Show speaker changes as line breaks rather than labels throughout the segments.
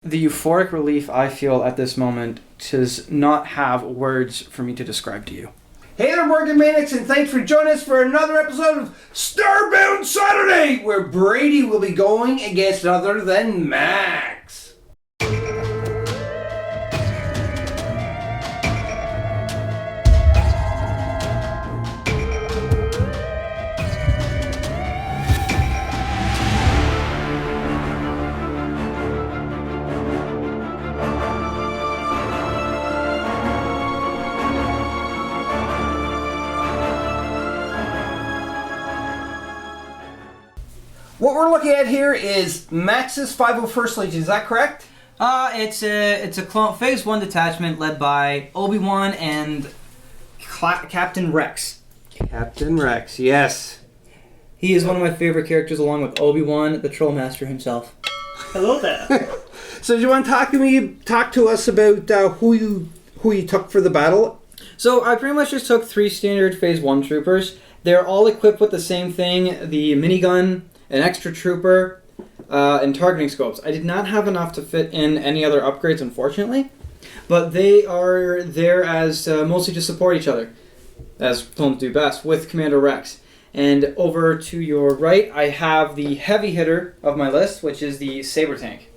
The euphoric relief I feel at this moment does not have words for me to describe to you.
Hey there, Board Game Maniacs, and thanks for joining us for another episode of StarBound Saturday, where Brady will be going against none other than Max. What we're looking at here is Max's 501st Legion, is that correct?
It's a clone Phase 1 detachment led by Obi-Wan and Captain Rex.
Captain Rex, yes.
He is one of my favorite characters along with Obi-Wan, the Trollmaster himself.
Hello there.
So do you want to talk to us about who you took for the battle?
So I pretty much just took 3 standard Phase 1 troopers. They're all equipped with the same thing, the minigun, an extra trooper, and targeting scopes. I did not have enough to fit in any other upgrades, unfortunately, but they are there as mostly to support each other, as clones do best, with Commander Rex. And over to your right, I have the heavy hitter of my list, which is the Saber Tank.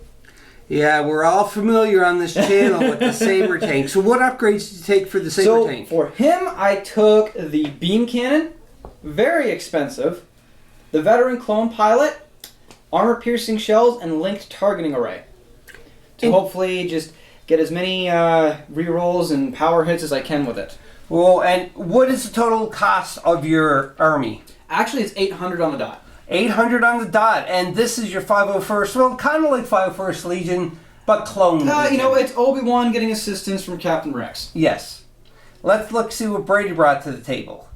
Yeah, we're all familiar on this channel with the Saber Tank. So what upgrades did you take for the Saber Tank?
So for him, I took the beam cannon, very expensive, the veteran clone pilot, armor-piercing shells, and linked targeting array. To hopefully just get as many rerolls and power hits as I can with it.
Well, and what is the total cost of your army?
Actually, it's 800 on the dot.
800 on the dot, and this is your 501st. Well, kind of like 501st Legion, but clone Legion.
It's Obi-Wan getting assistance from Captain Rex.
Yes. Let's see what Brady brought to the table.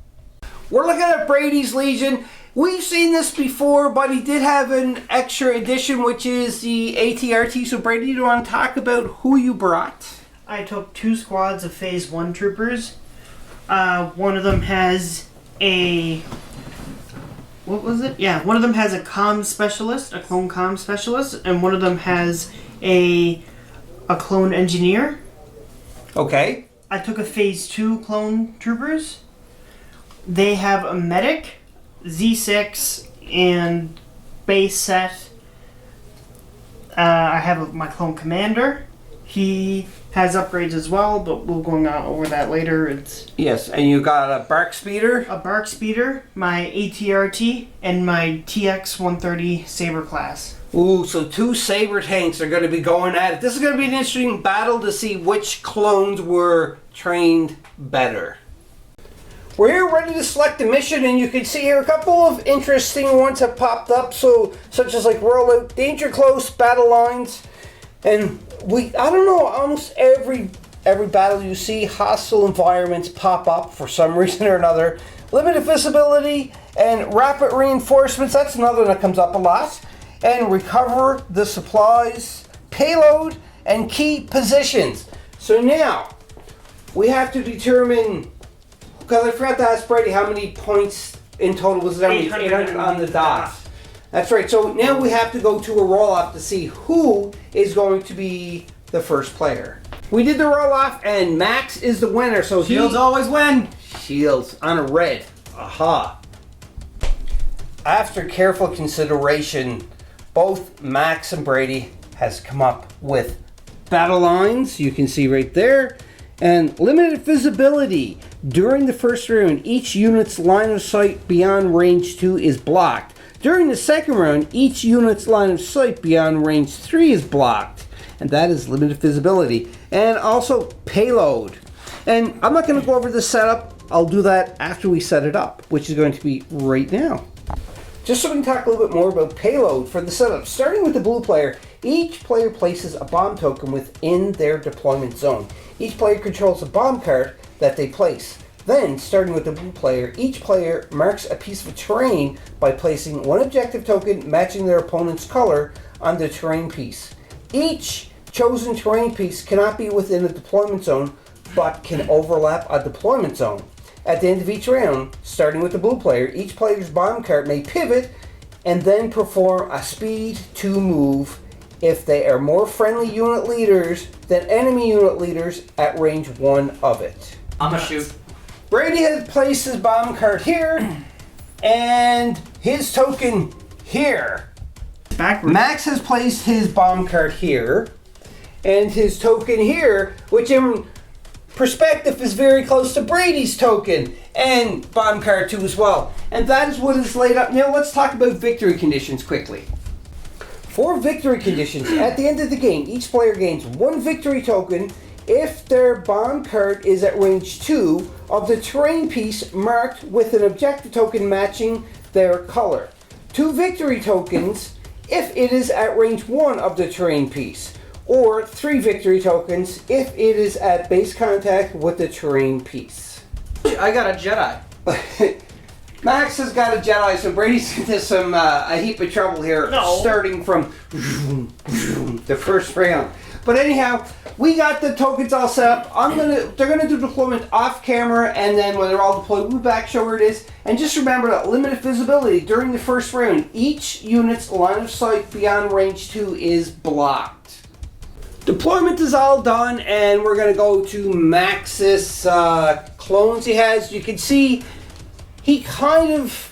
We're looking at Brady's Legion. We've seen this before, but he did have an extra edition, which is the ATRT. So, Brady, do you want to talk about who you brought?
I took 2 squads of Phase 1 troopers. One of them has a... What was it? Yeah, one of them has a comm specialist, a clone comm specialist, and one of them has a clone engineer.
Okay.
I took a Phase 2 clone troopers. They have a medic, Z6, and base set. I have my clone commander. He has upgrades as well, but we'll go over that later. It's
yes, and you got a bark speeder,
my ATRT, and my TX-130 Saber class.
Ooh, so 2 Saber tanks are going to be going at it. This is going to be an interesting battle to see which clones were trained better. We're here ready to select the mission, and you can see here a couple of interesting ones have popped up, such as like rollout, danger close, battle lines, and I don't know, almost every battle you see, hostile environments pop up for some reason or another. Limited visibility and rapid reinforcements, that's another one that comes up a lot. And recover the supplies, payload, and key positions. So now, we have to determine... Because I forgot to ask Brady how many points in total was there? 800 on the dot. That's right. So now we have to go to a roll-off to see who is going to be the first player. We did the roll-off, and Max is the winner. So
Shields always win.
Shields on a red. Aha. After careful consideration, both Max and Brady has come up with battle lines. You can see right there. And limited visibility. During the first round, each unit's line of sight beyond range 2 is blocked. During the second round, each unit's line of sight beyond range 3 is blocked. And that is limited visibility. And also payload. And I'm not going to go over the setup. I'll do that after we set it up, which is going to be right now. Just so we can talk a little bit more about payload for the setup. Starting with the blue player, each player places a bomb token within their deployment zone. Each player controls a bomb card that they place. Then, starting with the blue player, each player marks a piece of terrain by placing one objective token matching their opponent's color on the terrain piece. Each chosen terrain piece cannot be within a deployment zone, but can overlap a deployment zone. At the end of each round, starting with the blue player, each player's bomb card may pivot and then perform a speed 2 move if they are more friendly unit leaders than enemy unit leaders at range 1 of it.
I'm gonna shoot.
Brady has placed his bomb card here and his token here.
Backwards.
Max has placed his bomb card here and his token here, which in perspective is very close to Brady's token and bomb card 2 as well. And that is what is laid up. Now let's talk about victory conditions quickly. For victory conditions, at the end of the game, each player gains 1 victory token if their bomb card is at range 2 of the terrain piece marked with an objective token matching their color. 2 victory tokens if it is at range 1 of the terrain piece, or 3 victory tokens if it is at base contact with the terrain piece.
I got a Jedi.
Max has got a Jedi, so Brady's into a heap of trouble here, starting from the first round. But anyhow, we got the tokens all set up. They're gonna do deployment off camera, and then when they're all deployed, we'll back show where it is. And just remember that limited visibility during the first round. Each unit's line of sight beyond range 2 is blocked. Deployment is all done, and we're gonna go to Max's clones he has. You can see he kind of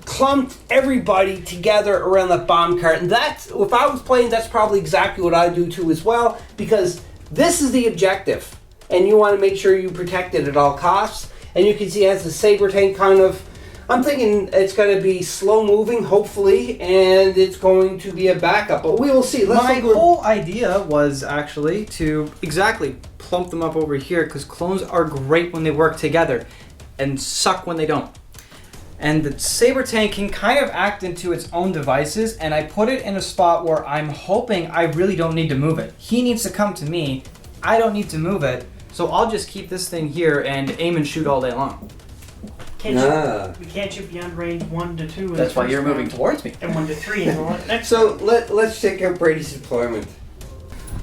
clumped everybody together around that bomb cart, and that's, if I was playing, that's probably exactly what I'd do too as well, because this is the objective and you want to make sure you protect it at all costs. And you can see it has the saber tank kind of, I'm thinking it's going to be slow moving hopefully, and it's going to be a backup, but we will see.
My whole idea was actually to exactly plump them up over here, because clones are great when they work together and suck when they don't. And the saber tank can kind of act into its own devices, and I put it in a spot where I'm hoping I really don't need to move it. He needs to come to me. I don't need to move it, so I'll just keep this thing here and aim and shoot all day long.
We can't shoot beyond range 1 to 2.
That's why you're moving towards me.
And 1 to 3 in the next.
So let's check out Brady's deployment.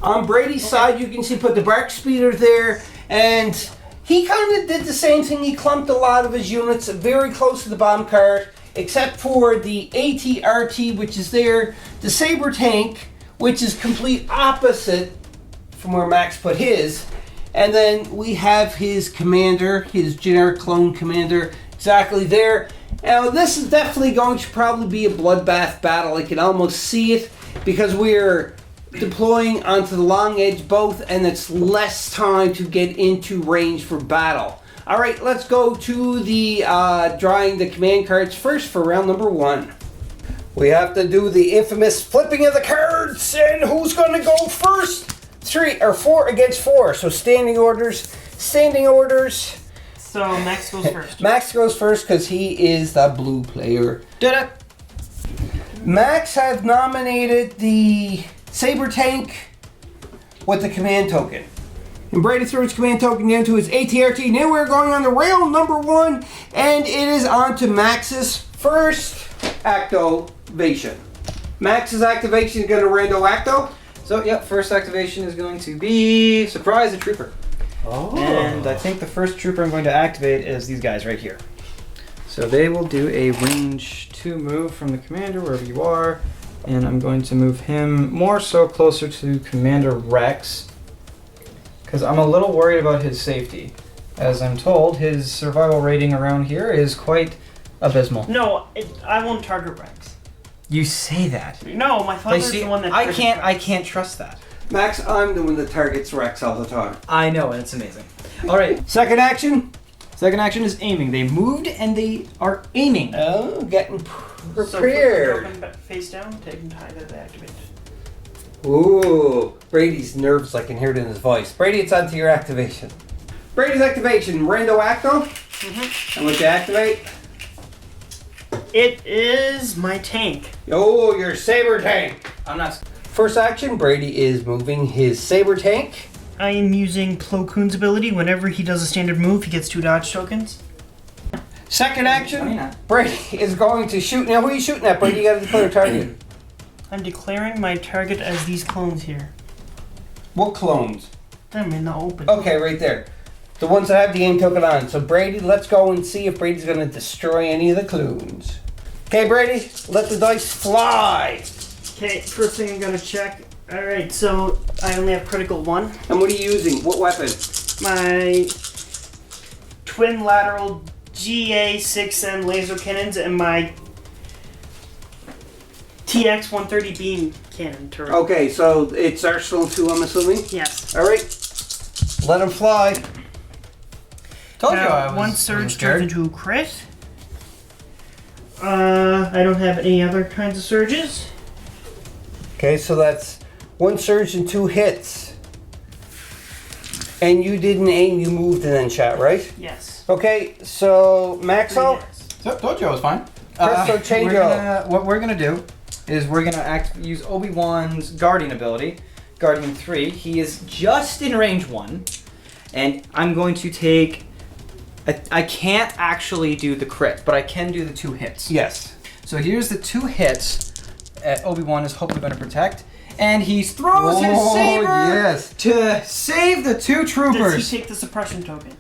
On Brady's side, you can see put the bark speeder there, and he kind of did the same thing. He clumped a lot of his units very close to the bomb cart, except for the ATRT, which is there, the saber tank, which is complete opposite from where Max put his, and then we have his commander, his generic clone commander, exactly there. Now this is definitely going to probably be a bloodbath battle. I can almost see it, because we're deploying onto the long edge both, and it's less time to get into range for battle. All right, let's go to the drawing the command cards first for round number 1. We have to do the infamous flipping of the cards, and who's going to go first? 3 or 4 against 4. So standing orders.
So Max goes first.
Max goes first because he is the blue player.
Did it?
Max has nominated the saber tank with the command token. And Brady threw his command token down to his ATRT. Now we're going on to round number 1, and it is on to Max's first activation. Max's activation is going to rando acto.
So, yep, first activation is going to be surprise the trooper.
Oh.
And I think the first trooper I'm going to activate is these guys right here. So they will do a range 2 move from the commander, wherever you are. And I'm going to move him more so closer to Commander Rex, because I'm a little worried about his safety. As I'm told, his survival rating around here is quite abysmal.
No, I won't target Rex.
You say that.
No, my father's the one that.
I can't trust that.
Max, I'm the one that targets Rex all the time.
I know, and it's amazing. All right,
Second action.
second action is aiming. They moved and they are aiming.
Oh, getting
So
prepared.
flip the token face down, take him high to activate.
Ooh, Brady's nerves, I can hear it in his voice. Brady, it's on to your activation. Brady's activation, rando acto. And what you activate?
It is my tank.
Oh, your saber tank.
I'm not.
First action, Brady is moving his saber tank.
I am using Plo Koon's ability. Whenever he does a standard move, he gets 2 dodge tokens.
Second action, Brady is going to shoot. Now, who are you shooting at, Brady? You got to declare a target.
I'm declaring my target as these clones here.
What clones?
I'm in the open.
Okay, right there. The ones that have the aim token on. So, Brady, let's go and see if Brady's going to destroy any of the clones. Okay, Brady, let the dice fly.
Okay, first thing I'm gonna check. Alright, so I only have critical 1.
And what are you using? What weapon?
My twin lateral GA6N laser cannons and my TX-130 beam cannon turret.
Okay, so it's Arsenal 2, I'm assuming?
Yes.
Alright. Let them fly.
Told you I was.
One surge turns into a crit. I don't have any other kinds of surges.
Okay, so that's 1 surge and 2 hits. And you didn't aim, you moved and then shot, right?
Yes.
Okay, so Maxo,
So, told you I was fine.
Presto Changeo.
What we're gonna do is we're gonna use Obi-Wan's Guardian ability, Guardian 3. He is just in range 1, and I'm going to take. I can't actually do the crit, but I can do the 2 hits.
Yes.
So here's the 2 hits that Obi-Wan is hopefully going to protect, and he throws his saber
yes.
to save the 2 troopers.
Does he take the suppression token?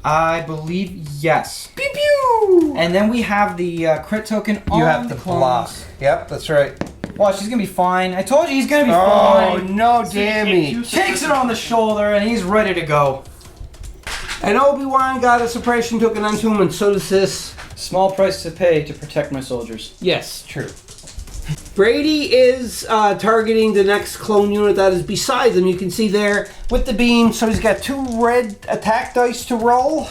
I believe yes.
Pew pew!
And then we have the crit token on
You have
the
to
clones.
block. Yep, that's right.
Well, she's gonna be fine. I told you he's gonna be
Oh,
fine.
no
So you
damage.
take
Takes it on the shoulder and he's ready to go.
And Obi-Wan got a suppression token onto him, and so does this.
Small price to pay to protect my soldiers.
Yes, true. Brady is targeting the next clone unit that is beside him. You can see there with the beam. So he's got 2 red attack dice to roll.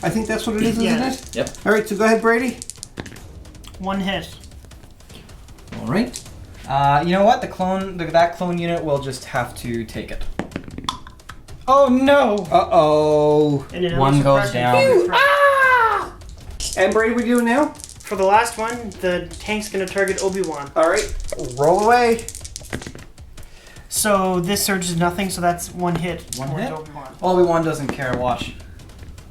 I think that's what it is,
Yeah.
isn't it?
Yep.
All right, so go ahead, Brady.
1 hit.
All right. You know what? That clone unit will just have to take it. Oh no!
Uh-oh.
And another
One goes
suppression
down.
token for-
Ah! And Brady, what are you doing now?
For the last one, the tank's gonna target Obi-Wan.
All right, roll away.
So this surge is nothing, so that's 1 hit.
One
towards
hit?
Obi-Wan.
Obi-Wan doesn't care. Watch.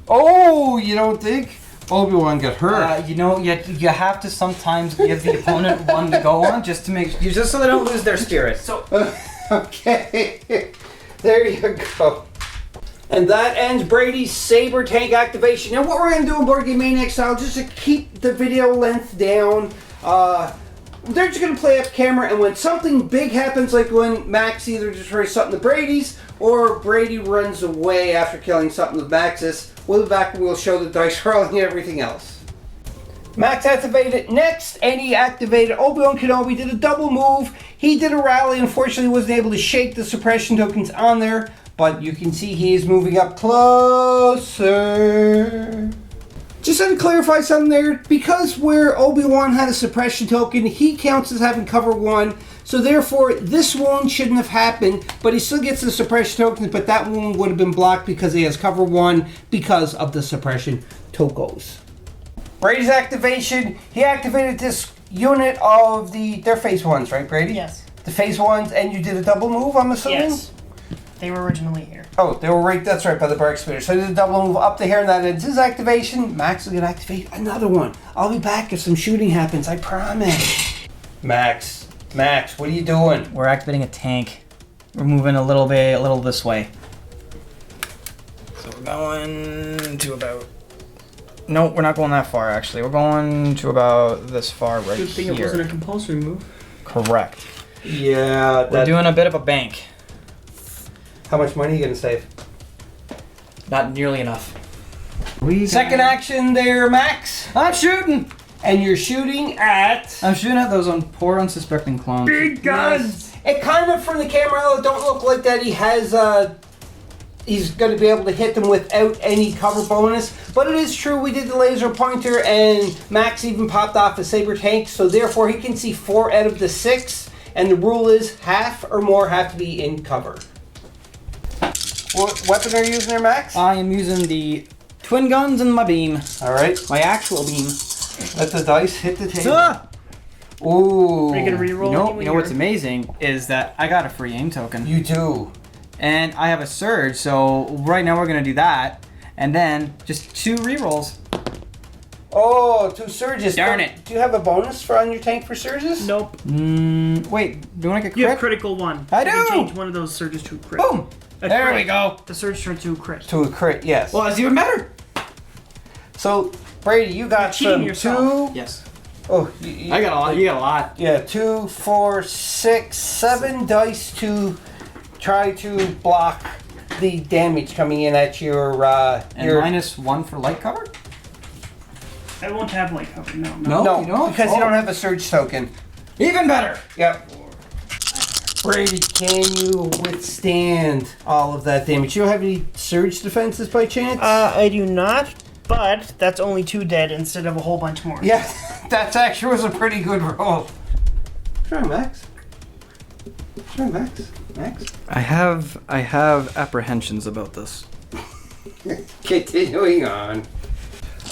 Oh, you don't think? Obi-Wan got hurt.
You know, you have to sometimes give the opponent one to go on just so they don't lose their spirit.
So
Okay, there you go. And that ends Brady's Saber Tank activation. Now what we're going to do in Board Game Maniacs style, just to keep the video length down, they're just going to play off camera, and when something big happens, like when Max either destroys something to Brady's, or Brady runs away after killing something with Max's, we'll be back and we'll show the dice rolling and everything else. Max activated next, and he activated Obi-Wan Kenobi, did a double move. He did a rally, unfortunately wasn't able to shake the suppression tokens on there, but you can see he is moving up closer. Just to clarify something there, because where Obi-Wan had a suppression token, he counts as having cover 1, so therefore this wound shouldn't have happened, but he still gets the suppression tokens, but that wound would have been blocked because he has cover 1 because of the suppression tokens. Brady's activation, he activated this unit of their phase 1s, right, Brady?
yes,
The phase 1s, and you did a double move, I'm assuming?
yes, they were originally here.
Oh, they were right, that's right, by the Bark Speeder. So I did a double move up to here, and that ends his activation. Max is going to activate another one. I'll be back if some shooting happens, I promise. Max, what are you doing?
We're activating a tank. We're moving a little this way. So we're going to about. No, we're not going that far. Actually, we're going to about this far right
Good thing
here.
it wasn't a compulsory move.
Correct.
Yeah,
We're doing a bit of a bank.
How much money are you going to save?
Not nearly enough.
Second action there, Max.
I'm shooting.
And you're shooting at...
I'm shooting at those poor unsuspecting clones.
Big guns! It kind of, from the camera, it don't look like that he has, he's going to be able to hit them without any cover bonus. But it is true, we did the laser pointer, and Max even popped off a saber tank, so therefore he can see 4 out of the 6, and the rule is half or more have to be in cover. What weapon are you using there, Max?
I am using the twin guns and my beam.
Alright,
My actual beam.
let the dice hit the table.
Ah!
Ooh.
Are you gonna reroll?
You know what's amazing is that I got a free aim token.
You do.
And I have a surge, so right now we're gonna do that. And then just 2 rerolls.
Oh, 2 surges.
Darn it.
Do you have a bonus for on your tank for surges?
Nope.
Wait, do I get
You have
crit?
critical 1.
I
You can
do!
change one of those surges to a crit.
Boom!
A
There
crit.
we go.
The surge turned to a crit.
To a crit, yes.
Well, that's even better.
So, Brady, you got
You're cheating
some
yourself.
2
Yes.
Oh,
I got a lot. You got a lot.
Yeah, 2, 4, 6, 7 dice to try to block the damage coming in at your
And -1 for light cover?
I won't have light cover. No.
No,
you don't?
because you don't have a surge token.
Even better.
Yep. Brady, can you withstand all of that damage? You don't have any surge defenses by chance?
I do not, but that's only 2 dead instead of a whole bunch more.
Yeah, that actually was a pretty good roll. Try Max. Try Max. Max.
I have apprehensions about this.
Continuing on.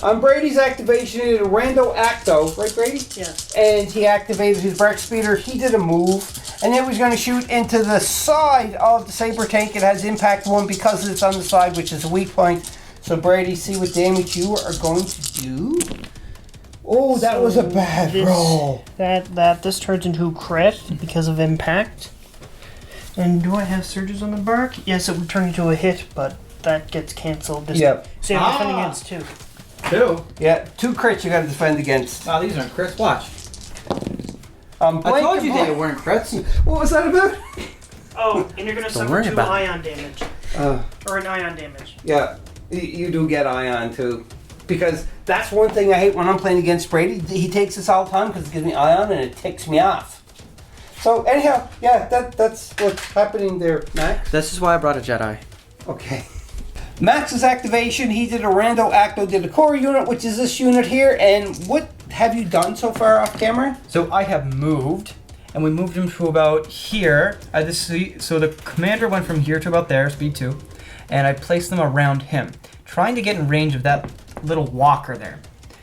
On Brady's activation, he did a rando acto, right, Brady?
Yes.
And he activated his Breck Speeder. He did a move, and then he was going to shoot into the side of the Saber Tank. It has impact 1 because it's on the side, which is a weak point. So, Brady, see what damage you are going to do. Oh, that was a bad roll.
This turns into crit because of impact. And do I have surges on the bark? Yes, it would turn into a hit, but that gets cancelled.
Yep.
So I'm defending against 2.
2.
Yeah, 2 crits you got to defend against.
Wow, these aren't crits. Watch.
I
I told you they weren't crits.
What was that about?
Oh, and you're going to suffer
worry
2
about it.
ion damage. Or an ion damage.
Yeah, you do get ion too. Because that's one thing I hate when I'm playing against Brady. He takes this all the time because it gives me ion and it ticks me off. So anyhow, yeah, that's what's happening there, Max.
This is why I brought a Jedi.
Okay. Max's activation, he did a rando acto, did a core unit, which is this unit here. And what have you done so far off camera?
So I have moved, and we moved him to about here. So the commander went from here to about there, speed 2, and I placed them around him, trying to get in range of that little walker there.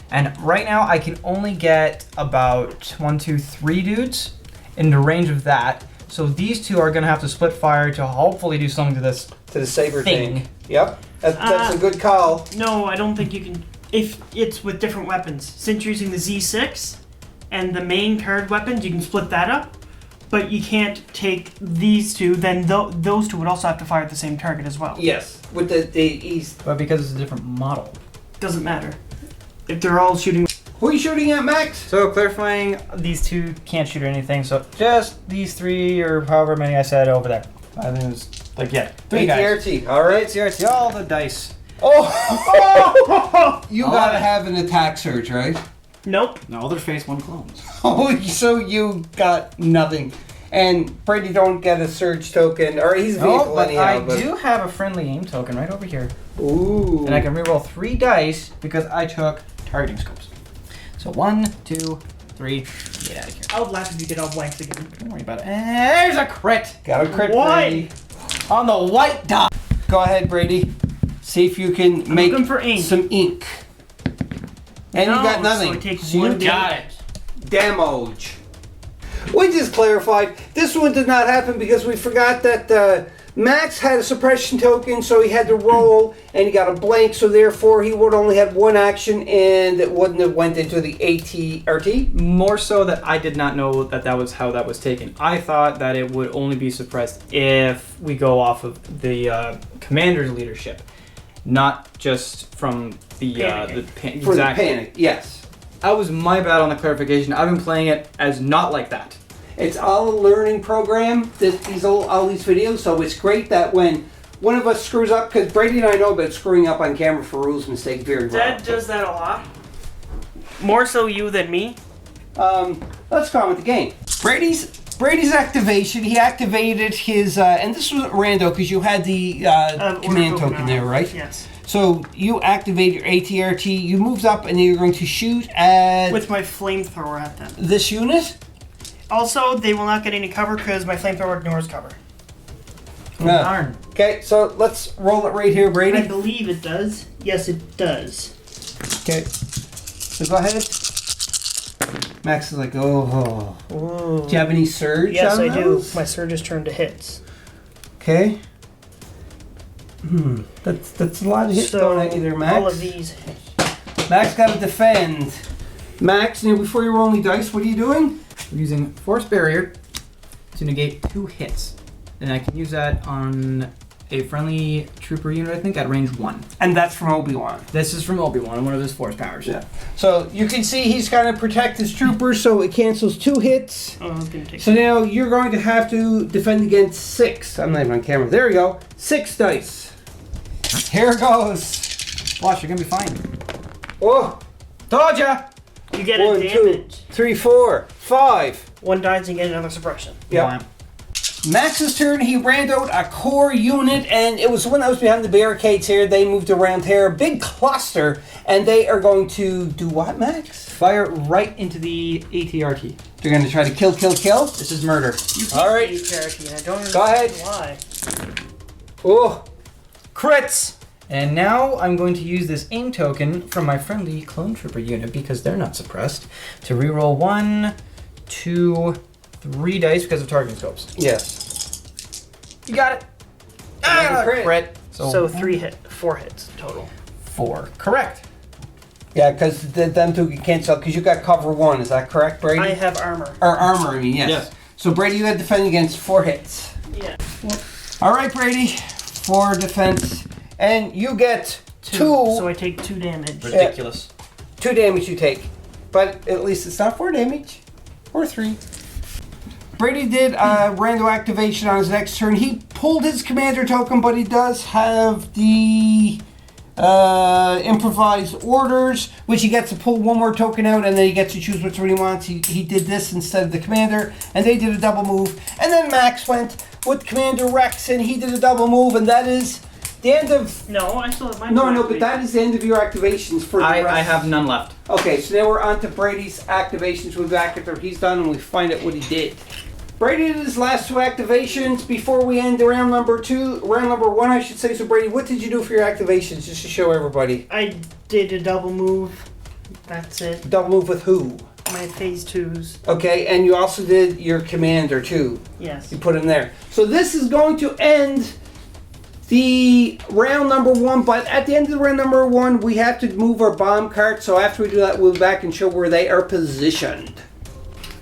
And right now I can only get about 1, 2, 3 dudes into range of that. So these 2 are going to have to split fire to hopefully do something to this
To the Saber
thing.
Tank. Yep, that's a good call.
No, I don't think you can. If it's with different weapons. Since you're using the Z6 and the main card weapons, you can split that up. But you can't take these 2, then those 2 would also have to fire at the same target as well.
Yes, with the east.
But because it's a different model.
Doesn't matter. If they're all shooting.
Who are you shooting at, Max?
So clarifying, these 2 can't shoot or anything, so just these 3 or however many I said over there. I think it was like, yeah, 3 guys.
ATRT, alright.
Seriously, all the dice.
Oh! You gotta have an attack surge, right?
Nope.
No, they're phase 1 clones.
Oh, so you got nothing. And Brady don't get a surge token, or he's a
No,
vehicle
but
anyhow.
I do have a friendly aim token right over here.
Ooh.
And I can reroll 3 dice because I took targeting scopes. So 1, 2, 3, get out of here.
I would laugh if you get all blanks again.
Don't worry about it. And there's a crit!
Got a crit,
Why?
Brady.
On the white dot!
Go ahead, Brady. See if you can make
looking for ink.
some ink. And you got nothing.
So I take
So
1
you
Got it.
damage. We just clarified, this one did not happen because we forgot that Max had a suppression token, so he had to roll, and he got a blank, so therefore he would only have 1 action, and it wouldn't have went into the ATRT.
More so that I did not know that that was how that was taken. I thought that it would only be suppressed if we go off of the commander's leadership, not just from the
For
exactly.
the panic, yes.
That was my bad on the clarification. I've been playing it as not like that.
It's all a learning program, all these videos, so it's great that when one of us screws up, because Brady and I know about screwing up on camera for rules mistake very well.
Dad does that a lot. More so you than me.
Let's go on with the game. Brady's activation, he activated his, and this was rando because you had the command token there, right?
Yes.
So you activate your ATRT, you moved up and you're going to shoot at
With my flamethrower at them.
this unit?
Also, they will not get any cover because my flamethrower ignores cover.
Yeah.
Darn.
Okay, so let's roll it right here,
I
Brady.
believe it does. Yes, it does.
Okay, so go ahead. Max is like, oh.
Ooh.
Do you have any surge
Yes,
on
I do.
those?
My surges turn to hits.
Okay. That's a lot of hits going at you there, Max.
all of these hit.
Max got to defend. Max, now before you roll any dice, what are you doing?
We're using Force Barrier to negate 2 hits. And I can use that on a friendly trooper unit, I think, at range 1.
And that's from Obi-Wan.
This is from Obi-Wan, one of his force powers.
Yeah. So you can see he's going to protect his troopers, so it cancels 2 hits.
Oh, I was gonna take.
So now you're going to have to defend against 6. I'm not even on camera. There we go. 6 dice. Here goes.
Watch, you're gonna be fine.
Oh,
Told ya!
You get
1,
a
2,
damage.
3, 4, 5.
1 dies and you get another suppression.
Yep. Max's turn. He ran out a core unit, and it was the one that was behind the barricades here. They moved around here, a big cluster, and they are going to do what, Max?
Fire right into the ATRT.
They're going to try to kill.
This is murder.
You
All right.
charity, and I don't
Go ahead.
understand why.
Oh,
Crits! And now I'm going to use this aim token from my friendly clone trooper unit, because they're not suppressed, to reroll 1, 2, 3 dice because of targeting scopes.
yes.
You got it.
Another crit.
So 4 hits total.
4. Correct.
Yeah, because them two can cancel because you got cover 1. Is that correct, Brady?
I have armor.
Or armor, I mean, yes.
Yes.
So, Brady, you got to defend against 4 hits.
Yeah.
All right, Brady. 4 defense. And you get 2.
So I take 2 damage.
Ridiculous.
2 damage you take. But at least it's not 4 damage. Or 3. Brady did a random activation on his next turn. He pulled his commander token, but he does have the improvised orders, which he gets to pull 1 more token out, and then he gets to choose which one he wants. He did this instead of the commander, and they did a double move. And then Max went with Commander Rex, and he did a double move, and that is the end of...
No, I still have my...
No, but that is the end of your activations for the rest.
I have none left.
Okay, so now we're on to Brady's activations. We'll be back after he's done and we find out what he did. Brady did his last 2 activations before we end round number 1, I should say. So Brady, what did you do for your activations, just to show everybody?
I did a double move. That's it.
Double move with who?
My phase 2s.
Okay, and you also did your commander too.
Yes.
You put him there. So this is going to end the round number 1, but at the end of the round number 1, we have to move our bomb cart. So after we do that, we'll be back and show where they are positioned.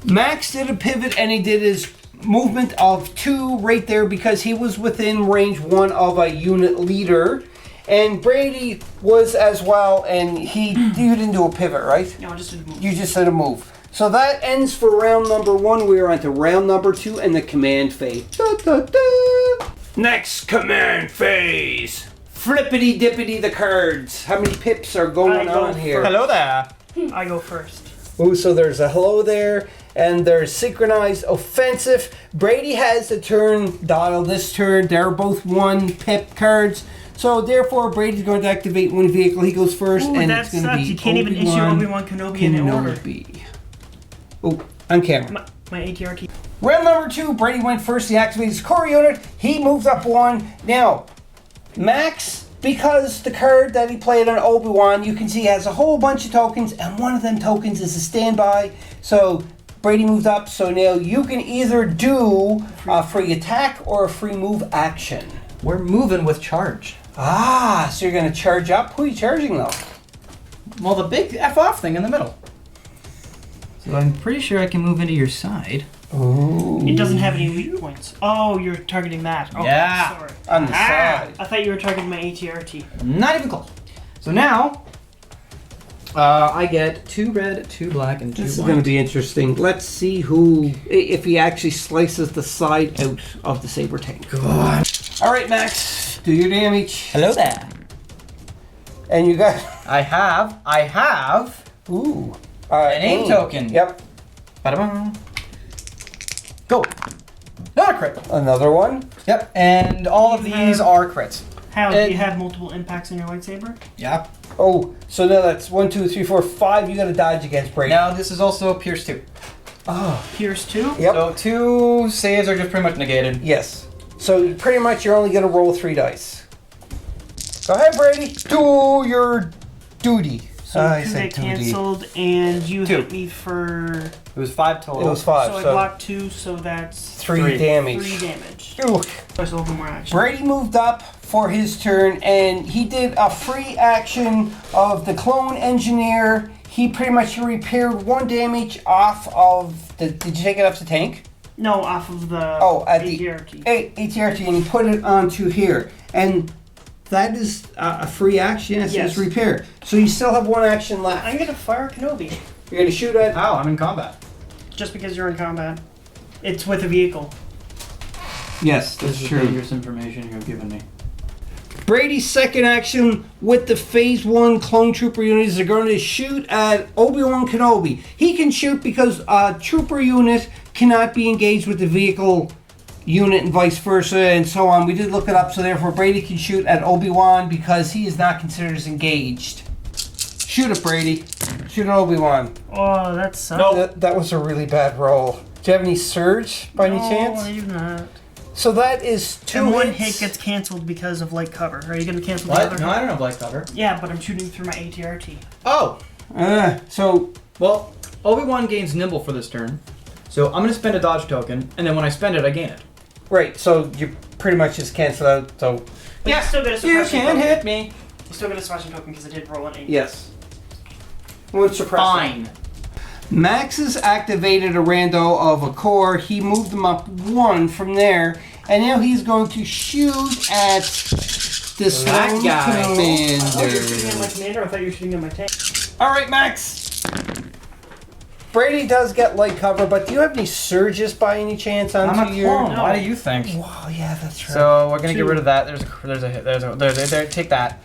Max did a pivot, and he did his movement of 2 right there because he was within range 1 of a unit leader. And Brady was as well, and you didn't do a pivot, right?
No, I just did a move.
You just did a move. So that ends for round number 1. We are on to round number 2 and the command phase. Da, da, da. Next command phase. Flippity dippity the cards. How many pips are going on here?
Hello there.
I go first.
Ooh, so there's a hello there, and there's synchronized offensive. Brady has the turn dial this turn. They're both 1 pip cards. So therefore, Brady's going to activate 1 vehicle. He goes first,
Ooh,
and
that
it's going to
sucks.
be
You can't even issue Obi-Wan Kenobi in order.
Oh, on camera.
My ATRT.
Round number 2, Brady went first. He activated his core unit. He moved up 1. Now, Max, because the card that he played on Obi-Wan, you can see has a whole bunch of tokens, and one of them tokens is a standby. So Brady moved up. So now you can either do a free attack or a free move action.
We're moving with charge.
Ah, so you're going to charge up? Who are you charging though?
Well, the big F off thing in the middle. So I'm pretty sure I can move into your side.
Ooh.
It doesn't have any weak points. Oh, you're targeting that. Oh,
Yeah.
sorry.
On the side.
I thought you were targeting my ATRT.
Not even close. So now, I get 2 red, 2 black, and 2
This is
white.
going to be interesting. Let's see if he actually slices the side out of the saber tank.
God.
All right, Max, do your damage.
Hello there.
And you got
I have
ooh
an aim token.
Yep,
Ba-da-bum. Go. Not a crit.
another one.
Yep, and all of these are crits.
How? Do you have multiple impacts on your lightsaber?
Yeah.
Oh, so now that's 1, 2, 3, 4, 5. You got to dodge against Brady.
Now this is also Pierce 2.
Oh,
Pierce 2?
yep.
So 2 saves are just pretty much negated.
Yes. So pretty much you're only going to roll 3 dice. Go ahead, Brady. Do your duty.
So
I
2
said
get
2D.
canceled, and you
2.
hit me for...
It was 5 total.
It was 5.
So I
So
blocked 2, so that's
3 damage.
3 damage.
Ooh.
I still have 1 more action.
Brady moved up for his turn, and he did a free action of the clone engineer. He pretty much repaired 1 damage off of the... Did you take it off the tank?
No, off of the
Oh, at the
ATRT.
ATRT, and he put it onto here. And that is a free action. Yes,
Yes.
it's repair. So you still have one action left.
I'm gonna fire Kenobi.
You're going to shoot at...
Ow, I'm in combat.
Just because you're in combat. It's with a vehicle.
Yes,
This
that's
is
true.
dangerous information you've given me.
Brady's second action with the Phase 1 clone trooper units are going to shoot at Obi-Wan Kenobi. He can shoot because a trooper unit cannot be engaged with the vehicle unit and vice versa and so on. We did look it up, so therefore Brady can shoot at Obi-Wan because he is not considered as engaged. Shoot it, Brady. Shoot at Obi-Wan.
Oh, that sucks.
That was a really bad roll. Do you have any surge by any chance?
No, I do not.
So that is 2
And one
hits.
hit gets canceled because of light cover. Are you gonna cancel the
What?
other?
No, I don't have light cover.
Yeah, but I'm shooting through my ATRT.
Oh!
So
Well, Obi-Wan gains nimble for this turn. So I'm going to spend a dodge token, and then when I spend it, I gain it.
right, so you pretty much just cancel out. So
But you still get a
You
suppression
can
token.
hit me.
You still get a suppression token because I did roll an 8.
yes, one suppressor.
Fine.
Max has activated a rando of a core. He moved them up 1 from there, and now he's going to shoot at the
That
Slone
guy.
Oh, you're shooting at my
Commander.
commander? I thought you were shooting at my tank.
All right, Max. Brady does get light cover, but do you have any surges by any chance onto
I'm a
your?
clone.
No.
Why do you think?
Wow, yeah, that's right.
So we're going to get
2.
rid of that. There's a take that.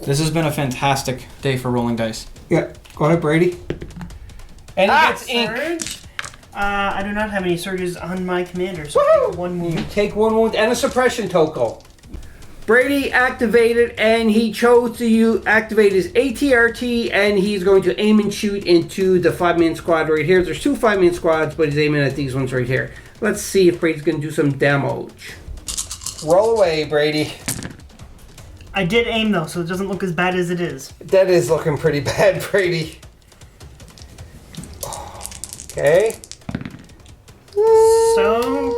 This has been a fantastic day for rolling dice.
Yeah, go ahead, Brady. And he gets ink.
Surge? I do not have any surges on my commander, so I take 1
You
wound.
take 1 wound and a suppression token. Brady activated, and he chose to activate his ATRT, and he's going to aim and shoot into the 5-man squad right here. There's 2 5-man squads, but he's aiming at these ones right here. Let's see if Brady's going to do some damage. Roll away, Brady.
I did aim though, so it doesn't look as bad as it is.
That is looking pretty bad, Brady. Okay.
So,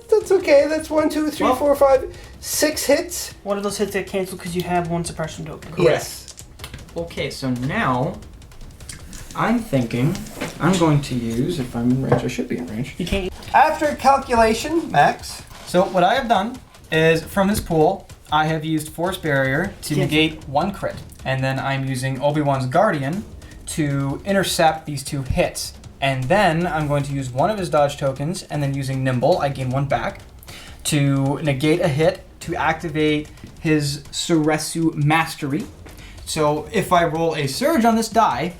That's okay. That's 1, 2, 3,
Well-
4, 5, 6 hits.
one of those hits get canceled because you have 1 suppression token.
Yes.
Okay, so now I'm thinking I'm going to use, if I'm in range, I should be in range.
You can't.
After calculation, Max.
So what I have done is from this pool, I have used Force Barrier to
Yeah.
negate 1 crit, and then I'm using Obi-Wan's Guardian to intercept these 2 hits. And then I'm going to use 1 of his dodge tokens, and then using Nimble, I gain 1 back, to negate a hit to activate his Suresu Mastery. So if I roll a surge on this die,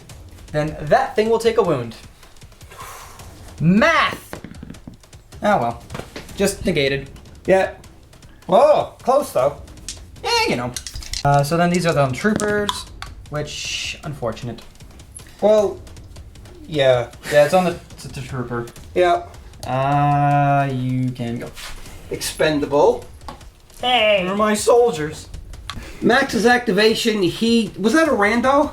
then that thing will take a wound. Math! Oh well. Just negated.
Yeah. Whoa, close though.
Yeah, you know. So then these are the troopers, which, unfortunate.
Well, yeah.
Yeah, it's the trooper.
Yeah.
You can go.
Expendable.
Hey!
my soldiers.
Max's activation, was that a rando?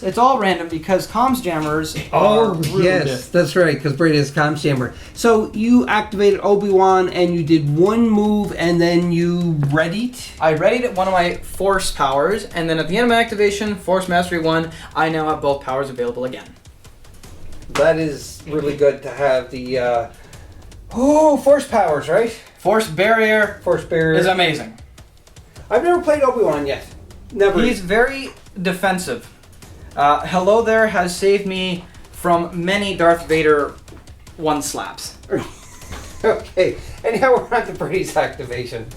It's all random because comms jammers are rude.
yes, that's right, because Brady has comms chamber. So you activated Obi-Wan and you did 1 move and then you readied?
I readied at one of my force powers, and then at the end of my activation, Force Mastery 1, I now have both powers available again.
That is really good to have the, force powers, right?
Force Barrier
Force barrier.
is amazing.
I've never played Obi-Wan yet. Never.
He's very defensive. Hello There has saved me from many Darth Vader 1 slaps.
Okay, anyhow, we're on to Brady's activation.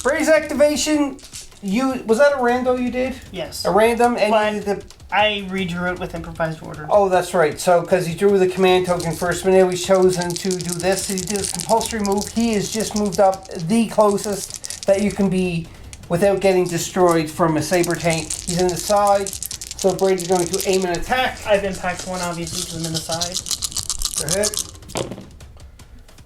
Brady's activation, was that a rando you did?
Yes.
A random? And
But-
you did
I redrew it with improvised order.
oh, that's right. So, because he drew the command token first, but now he's chosen to do this. He did his compulsory move. He has just moved up the closest that you can be without getting destroyed from a saber tank. He's in the side, so Brady's going to aim and attack.
I've impact 1 obviously because I'm in the side.
Go ahead.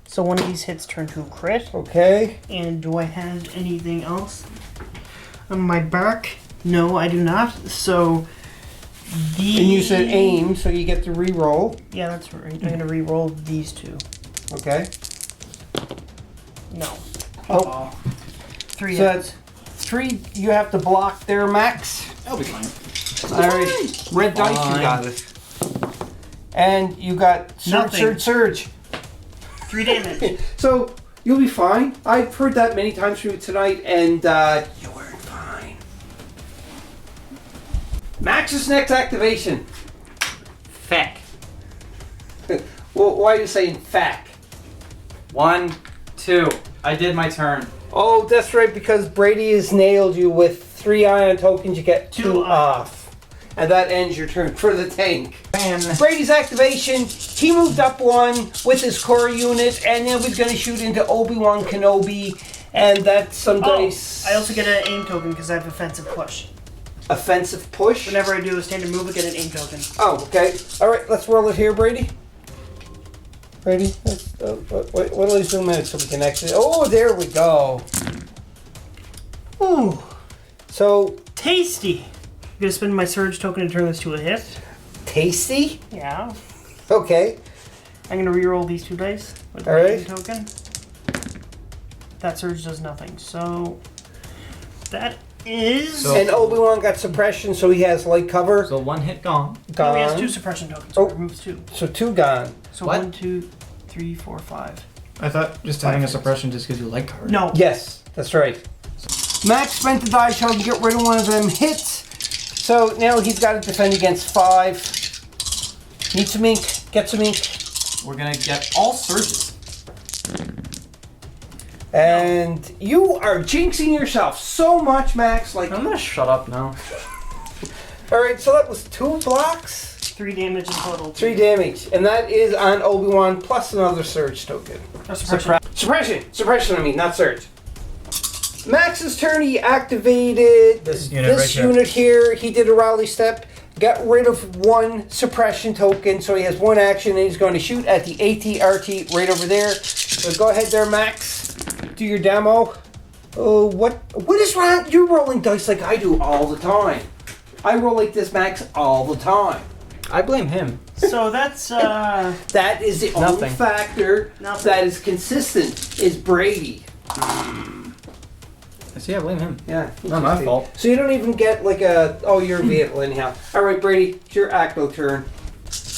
So one of these hits turn to a crit.
Okay.
And do I have anything else on my back? No, I do not. So the
And you said aim, so you get to re-roll.
Yeah, that's right. I'm gonna re-roll these 2.
Okay.
No.
Oh.
3
So
hits.
that's 3 you have to block there, Max.
That'll be fine.
Alright. Red dice, you
Fine.
got it. And you got surge,
Nothing.
surge, surge.
3 damage.
So You'll be fine. I've heard that many times from you tonight, and you weren't fine. Max's next activation.
Feck.
Well, why are you saying feck?
1, 2. I did my turn.
Oh, that's right, because Brady has nailed you with 3 ion tokens. You get 2 off. And that ends your turn for the tank. Brady's activation, he moved up 1 with his core unit, and then we're going to shoot into Obi-Wan Kenobi, and that's some dice.
I also get an aim token because I have offensive push.
Offensive push?
Whenever I do a standard move, I get an aim token.
Oh, okay. Alright, let's roll it here, Brady. Brady, wait, what'll I zoom in so we can actually... Oh, there we go. Ooh. So...
Tasty! I'm gonna spend my surge token to turn this to a hit.
Tasty?
Yeah.
Okay.
I'm gonna reroll these 2 dice with my aim token. That surge does nothing. So that is.
And Obi-Wan got suppression, so he has light cover.
So 1 hit gone.
No, he has 2 suppression tokens. So it removes 2.
So 2 gone.
So
What?
1, 2, 3, 4, 5.
I thought just having a suppression just gives you light cover.
No.
Yes, that's right. Max spent the die shell to get rid of one of them hits. So now he's got to defend against 5. Need some ink. Get some ink.
We're gonna get all surges.
And you are jinxing yourself so much, Max. Like,
I'm gonna shut up now.
Alright, so that was 2 blocks.
3 damage in total.
3 damage. And that is on Obi-Wan plus another surge token. Suppression, I mean, not surge. Max's turn, he activated this unit here. He did a rally step, got rid of 1 suppression token, so he has 1 action, and he's going to shoot at the ATRT right over there. So go ahead there, Max. Do your demo. Oh, what is wrong? You're rolling dice like I do all the time. I roll like this, Max, all the time.
I blame him.
So that's
That is the only factor that is consistent, is Brady.
See, I blame him.
Yeah.
Not my fault.
So you don't even get like a, oh, you're a vehicle anyhow. Alright, Brady, it's your Acto turn.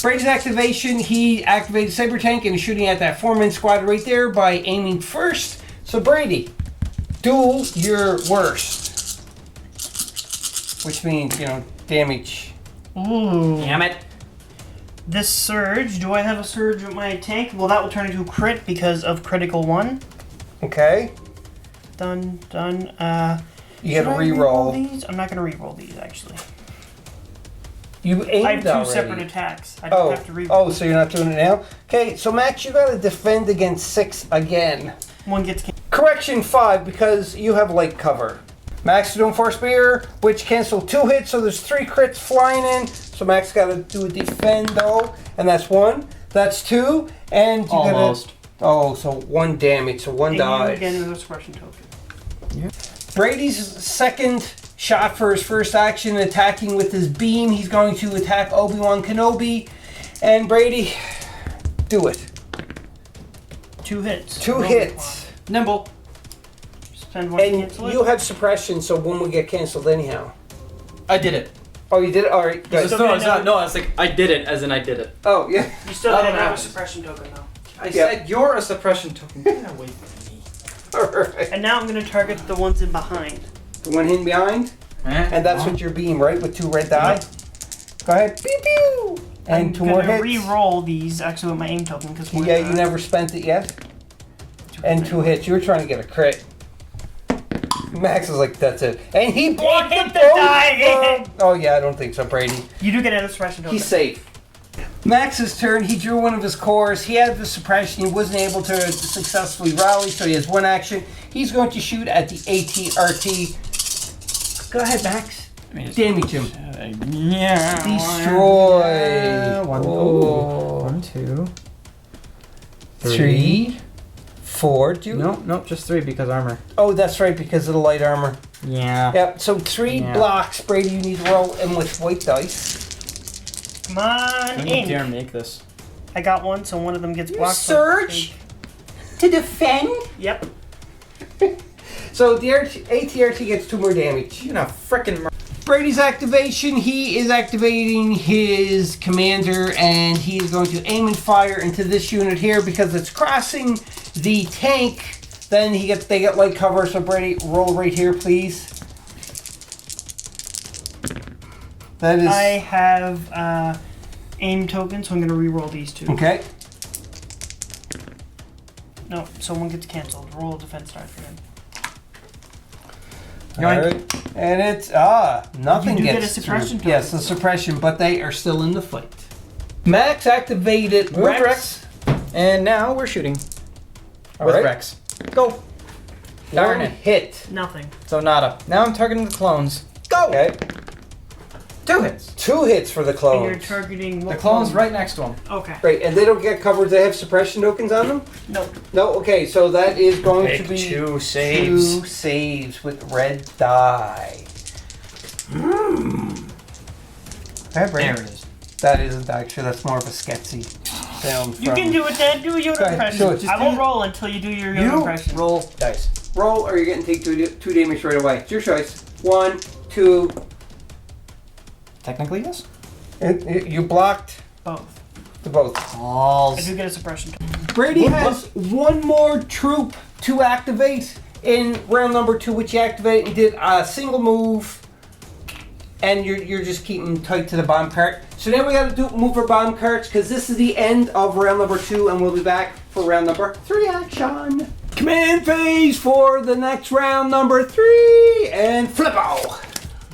Brady's activation, he activated Saber Tank and is shooting at that 4-man squad right there by aiming first. So Brady, do your worst. Which means, damage.
Ooh.
Damn it.
This surge. Do I have a surge with my tank? Well, that will turn into a crit because of critical 1.
Okay.
Done.
You get a reroll.
These? I'm not going to reroll these, actually.
You aimed
I have 2
already.
separate attacks. I don't have to reroll.
So you're not doing it now? Okay, so Max, you gotta defend against 6 again.
1 gets...
Correction 5, because you have light cover. Max is doing Force Spear, which cancel 2 hits, so there's 3 crits flying in. So Max gotta do a defend though, and that's 1. That's 2, and you
Almost.
gotta... so 1 damage, so 1 dies.
Again with a suppression token.
Yeah.
Brady's second shot for his first action, attacking with his beam. He's going to attack Obi-Wan Kenobi. And Brady, do it.
2 hits.
2 hits.
Nimble.
Spend 1 to
And
cancel it.
you have suppression, so 1 will get canceled anyhow.
I did it.
Oh, you did it? Alright, good.
It's like I did it, as in I did it.
Oh, yeah.
You still didn't have a suppression token, though.
I said you're a suppression token. Get away from me.
Alright.
And now I'm going to target the ones in behind.
The one hidden behind? And that's with your beam, right? With 2 red die? Go ahead. Pew pew! And 2 more hits.
I'm going to re-roll these, actually, with my aim token. Cause
Yeah, you never spent it yet. And 2 hits. You were trying to get a crit. Max is like, that's it. And he blocked
hit
the
the die!
Oh, yeah, I don't think so, Brady.
You do get another suppression token.
He's safe. Max's turn. He drew one of his cores. He had the suppression. He wasn't able to successfully rally, so he has 1 action. He's going to shoot at the ATRT. Go ahead, Max. Damage him.
Yeah.
Destroy.
1,
Oh.
1, 2,
3, 4.
Nope, just 3 because armor.
Oh, that's right, because of the light armor.
Yeah.
Yep, so 3 blocks, Brady, you need to roll in with white dice.
Come on,
Don't
ink.
you dare make this.
I got 1, so 1 of them gets blocked.
Surge to defend?
Yep.
So the ATRT gets 2 more damage.
You're gonna frickin'
Brady's activation, he is activating his commander, and he is going to aim and fire into this unit here because it's crossing the tank. Then they get light cover. So Brady, roll right here, please. That is.
I have aim token, so I'm going to re-roll these two.
Okay.
No, so one gets canceled. Roll a defense die for him.
All right. And it's nothing
You do
gets
get a suppression
through.
token.
Yes, the suppression, but they are still in the fight. Max activated
Move
Rex.
And now we're shooting.
All
with
right.
Rex. Go. Darn
One
it.
hit.
Nothing.
So nada. Now I'm targeting the clones. Go.
Okay.
2 hits.
2 hits for the
And
clones.
you're targeting
The
what
clone's
clone?
right next to him.
Okay.
Great, and they don't get covered. They have suppression tokens on them?
No.
No, okay, so that is going
Make
to be
2 saves.
2 saves with red die. Okay,
There it is.
That isn't actually, that's more of a sketchy sound.
You can do it, Dad. Do your
Go ahead,
impression.
do it.
I won't roll until you do your impression.
roll dice.
Roll, or you're getting take 2 damage right away. It's your choice. 1, 2.
Technically, yes.
You blocked
Both.
the both.
I do get a suppression token.
Brady has one more troop to activate in round number 2, which he activated. He did a single move, and you're just keeping tight to the bomb cart. So now we got to move our bomb carts because this is the end of round number 2, and we'll be back for round number 3 action. Command phase for the next round number 3, and flippo.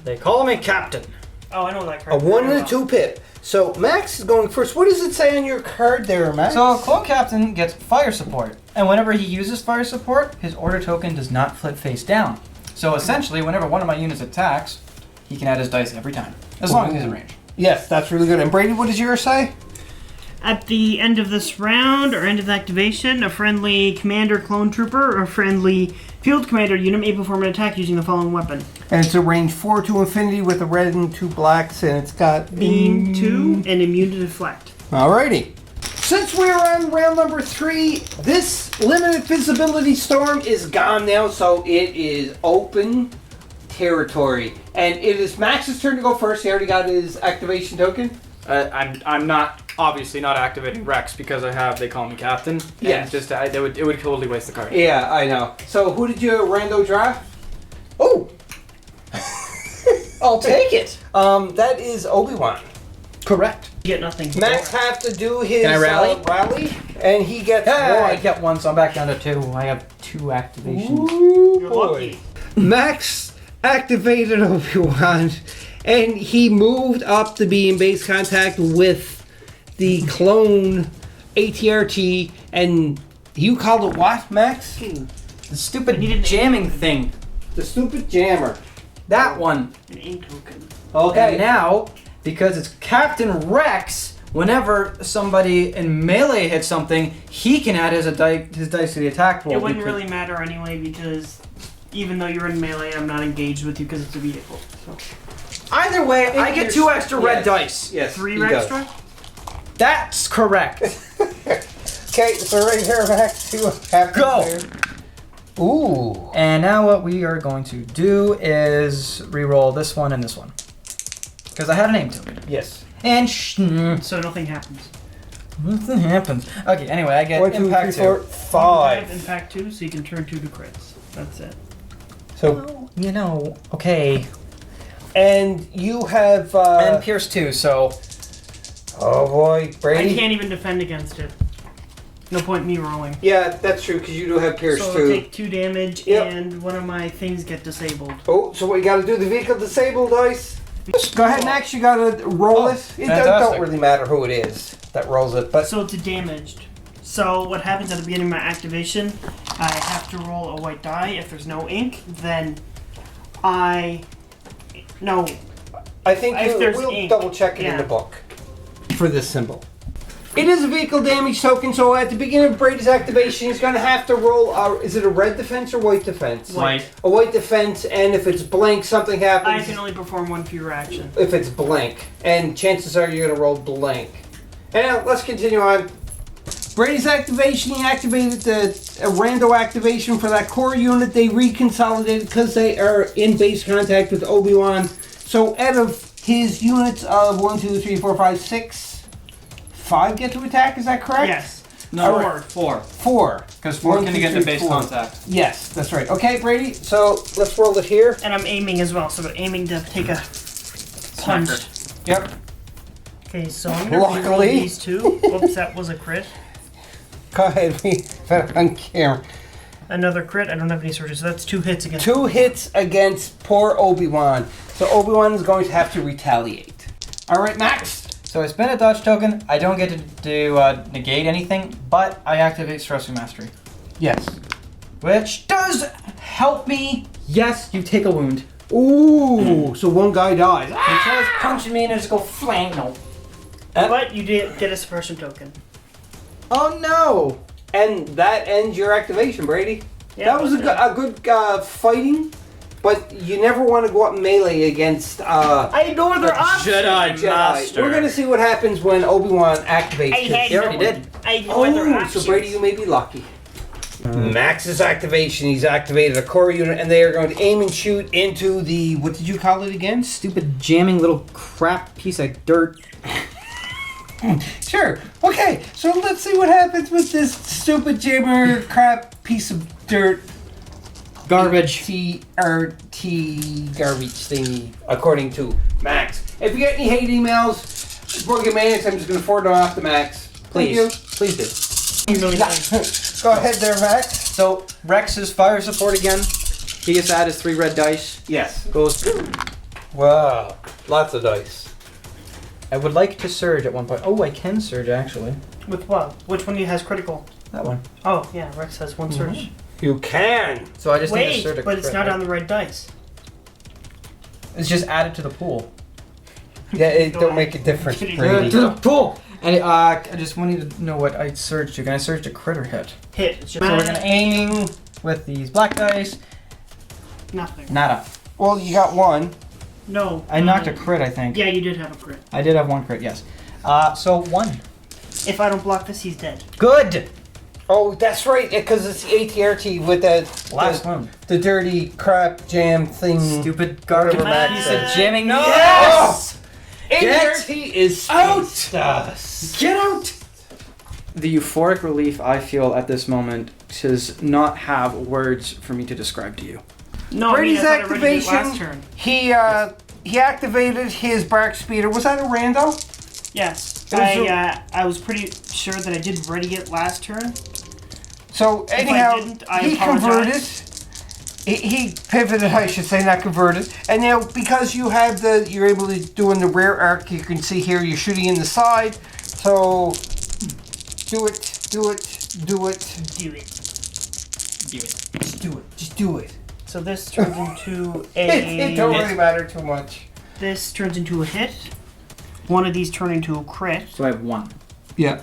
They call me Captain.
Oh, I know that card.
A 1 and a 2 pip. So Max is going first. What does it say on your card there, Max?
So Clone Captain gets fire support, and whenever he uses fire support, his order token does not flip face down. So essentially, whenever one of my units attacks, he can add his dice every time, as long as he's in range.
Yes, that's really good. And Brady, what does yours say?
At the end of this round, or end of the activation, a friendly commander clone trooper or friendly field commander unit may perform an attack using the following weapon.
And it's a range 4 to infinity with a red and 2 blacks, and it's got
Beam 2 and immune to deflect.
Alrighty. Since we're on round number 3, this limited visibility storm is gone now, so it is open territory. And it is Max's turn to go first. He already got his activation token.
I'm not obviously not activating Rex because they call me Captain.
Yeah.
And just it would totally waste the card.
Yeah, I know. So who did you rando draw?
Oh! I'll take it.
That is Obi-Wan.
Correct.
You get nothing.
Max have to do his
Can I rally?
rally, and he gets
I
one.
get 1, so I'm back down to 2. I have 2 activations.
Ooh,
You're
boy.
lucky.
Max activated Obi-Wan, and he moved up to be in base contact with the clone ATRT, and you called it what, Max?
The stupid
needed an
jamming thing.
The stupid jammer.
That one.
An ink token.
Okay.
And now, because it's Captain Rex, whenever somebody in melee hits something, he can add his dice to the attack roll.
It wouldn't
because-
really matter anyway because even though you're in melee, I'm not engaged with you because it's a vehicle. So.
Either way, I get 2 extra red
Yes.
dice.
Yes.
3
he does.
extra?
That's correct.
Okay, so right here, Max, you have to
Go.
clear. Ooh.
And now what we are going to do is re-roll this one and this one. Because I had a name to it.
Yes.
And
So nothing happens.
nothing happens. Okay, anyway, I get
1, 2, 3,
impact
4,
2.
5.
Impact 2, so you can turn 2 to crits. That's it.
So,
You know, okay.
and you have.
And Pierce 2, so
Oh boy, Brady.
I can't even defend against it. No point me rolling.
Yeah, that's true because you do have Pierce
So I'll
too.
take 2 damage
Yep.
and one of my things get disabled.
Oh, so what you gotta do? The vehicle disabled dice. Go ahead, Max. You gotta roll
Oh,
it. It don't
fantastic.
really matter who it is that rolls it, but
So it's damaged. So what happens at the beginning of my activation, I have to roll a white die. If there's no ink, then I
I think
if there's
we'll
ink,
double check it in
yeah.
the book for this symbol. It is a vehicle damage token, so at the beginning of Brady's activation, he's going to have to roll. Is it a red defense or white defense?
White.
A white defense, and if it's blank, something
I
happens.
can only perform 1 pure action.
If it's blank, and chances are you're going to roll blank. And now let's continue on. Brady's activation, he activated a rando activation for that core unit. They reconsolidated because they are in base contact with Obi-Wan. So out of his units of 1, 2, 3, 4, 5, 6, 5 get to attack. Is that correct?
Yes.
No, 4.
4.
Because 4
One,
can
two,
get the
three,
base
4.
contact.
Yes, that's right. Okay, Brady. So let's roll it here.
And I'm aiming as well, so I'm aiming to take a punch.
Yep.
Okay, so I'm gonna reroll
Luckily.
these two. Oops, that was a crit.
Go ahead. We put it on camera.
Another crit. I don't have any surges, so that's 2 hits against.
2 hits against poor Obi-Wan. So Obi-Wan is going to have to retaliate. All right, Max.
So I spend a dodge token. I don't get to negate anything, but I activate Stressing Mastery.
Yes.
Which does help me. Yes, you take a wound.
Ooh. So one guy dies.
He tries punching me and I just go flank. No.
But you did get a suppression token.
Oh no!
And that ends your activation, Brady.
Yeah,
that was a good fighting, but you never want to go up melee against
I had no other option.
Jedi. We're gonna see what happens when Obi-Wan activates.
I had
You already
no,
did.
I had no other
Oh,
option.
so Brady, you may be lucky. Max's activation. He's activated a core unit, and they are going to aim and shoot into the. What did you call it again?
Stupid jamming little crap piece of dirt.
Sure. Okay. So let's see what happens with this stupid jammer crap piece of dirt.
Garbage.
TRT garbage thingy, according to Max. If you get any hate emails, Board Game Maniacs, I'm just going to forward them off to Max. Thank you.
Please do.
You really nice.
Go ahead there, Max.
So Rex is fire support again. He gets added 3 red dice.
Yes.
Goes.
Wow. Lots of dice.
I would like to surge at one point. Oh, I can surge actually.
With what? Which one has critical?
That one.
Oh, yeah, Rex has 1 surge.
You can.
So I just need to
Wait,
surge a
but it's
crit,
not
right?
on the red dice.
It's just added to the pool.
Yeah, it don't make a difference,
To
Brady.
To the pool. And I just wanted to know what I surged to. Can I surge a crit or hit?
Hit. It's just
So we're gonna aim with these black dice.
nothing.
Nada.
Well, you got 1.
No.
I knocked a crit, I think.
Yeah, you did have a crit.
I did have 1 crit, yes. So 1.
If I don't block this, he's dead.
Good.
Oh, that's right, because it's ATRT with that
Last wound.
the dirty crap jam thing.
Stupid garbage
Whatever Max
piece
said.
of jamming.
No!
Yes!
ATRT is
out!
us.
Get out!
The euphoric relief I feel at this moment does not have words for me to describe to you.
No,
Brady's
I mean, I thought I read it last
activation.
turn.
He activated his bark speeder. Was that a rando?
Yes.
It was
I was pretty sure that I did ready it last turn.
So
I
anyhow,
didn't, I
he
apologize.
converted. He pivoted, I should say, not converted. And now because you have you're able to do in the rear arc. You can see here you're shooting in the side. So do it, do it, do it.
Do it.
Just do it. Just do it.
So this turns into
It don't
a.
really matter too much.
This turns into a hit. One of these turn into a crit.
So I have 1.
Yeah.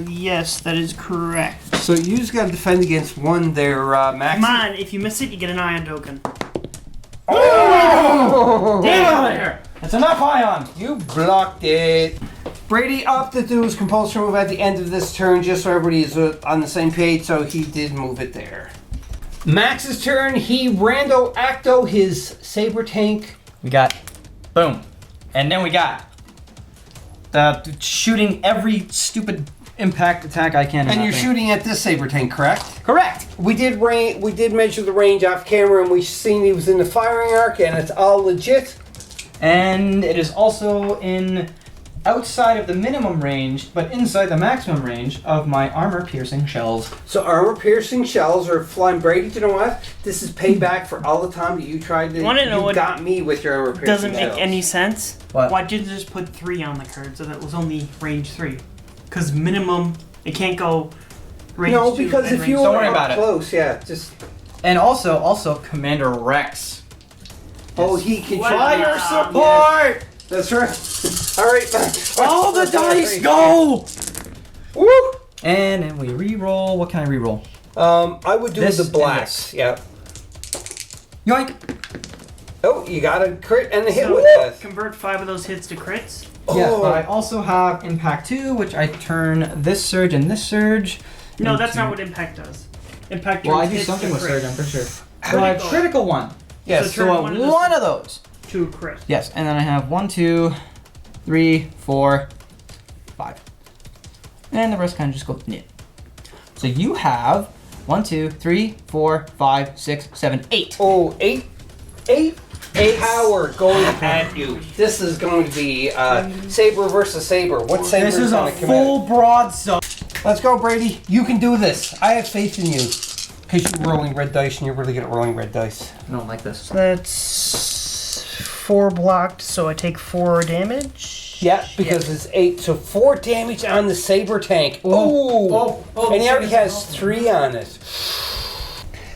Yes, that is correct.
So you just got to defend against one there, Max.
Come on, if you miss it, you get an ion token.
Oh!
Get out of here! That's enough ion!
You blocked it. Brady, all to do is compulsory move at the end of this turn, just so everybody is on the same page, so he did move it there. Max's turn, he rando acto his saber tank.
We got boom. And then we got shooting every stupid impact attack I can.
And you're shooting at this saber tank, correct?
Correct.
We did measure the range off camera, and we seen he was in the firing arc, and it's all legit.
And it is also in outside of the minimum range, but inside the maximum range of my armor-piercing shells.
So armor-piercing shells are flying. Brady, do you know what? This is payback for all the time that you tried to.
Wanna know
you
what
got me with your armor-piercing
Doesn't
shells.
make any sense.
What?
Why did you just put 3 on the card so that it was only range 3? Because minimum, it can't go range 2.
No, because
and
if
range
you
Don't
were
worry
up
about it.
close, yeah, just.
And also Commander Rex.
Oh, he can
Wow.
fire
support!
That's right. All right, Max.
All the dice go!
Woo!
And then we re-roll. What can I re-roll?
I would do
This
the
and
blacks.
this.
Yeah.
Yoink!
Oh, you got a crit and a hit
So
with this.
convert 5 of those hits to crits.
Yes,
Oh.
but I also have Impact 2, which I turn this surge and this surge.
No, that's
into-
not what impact does. Impact
Well, I
turns
do
hits
something
to
with
crit.
surge, I'm pretty sure.
How
So I
do you
have
go?
critical 1.
Yes.
So
So
turn one of those-
one of those
to a crit.
Yes, and then I have 1, 2, 3, 4, 5. And the rest kind of just go knit. So you have 1, 2, 3, 4, 5, 6, 7, 8.
Oh, eight power going at you. This is going to be saber versus saber. What saber
This is
going
a
to come
full broadsword.
Let's go, Brady. You can do this. I have faith in you. Because you're rolling red dice and you're really good at rolling red dice.
I don't like this.
That's 4 blocked, so I take 4 damage.
Yeah, because it's 8. So 4 damage on the saber tank. Ooh. And he already has 3 on it.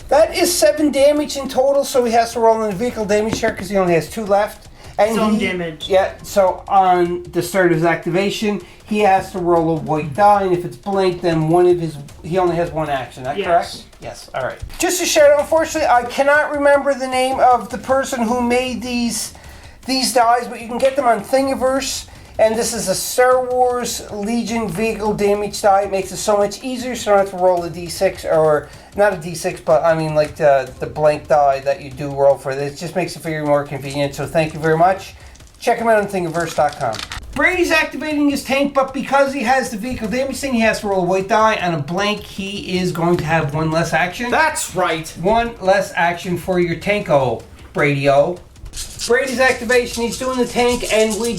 That is 7 damage in total, so he has to roll on the vehicle damage check because he only has 2 left. And
Some damage.
Yeah, so on the start of his activation, he has to roll a white die, and if it's blank, then he only has 1 action. Is that correct? Yes. All right. Just a shout out, unfortunately, I cannot remember the name of the person who made these dies, but you can get them on Thingiverse. And this is a Star Wars Legion vehicle damage die. It makes it so much easier, so you don't have to roll a d6, or not a d6, but I mean like the blank die that you do roll for this. It just makes it very more convenient, so thank you very much. Check him out on Thingiverse.com. Brady's activating his tank, but because he has the vehicle damage thing, he has to roll a white die. On a blank, he is going to have 1 less action.
That's right.
1 less action for your tanko, Brady-o. Brady's activation, he's doing the tank, and we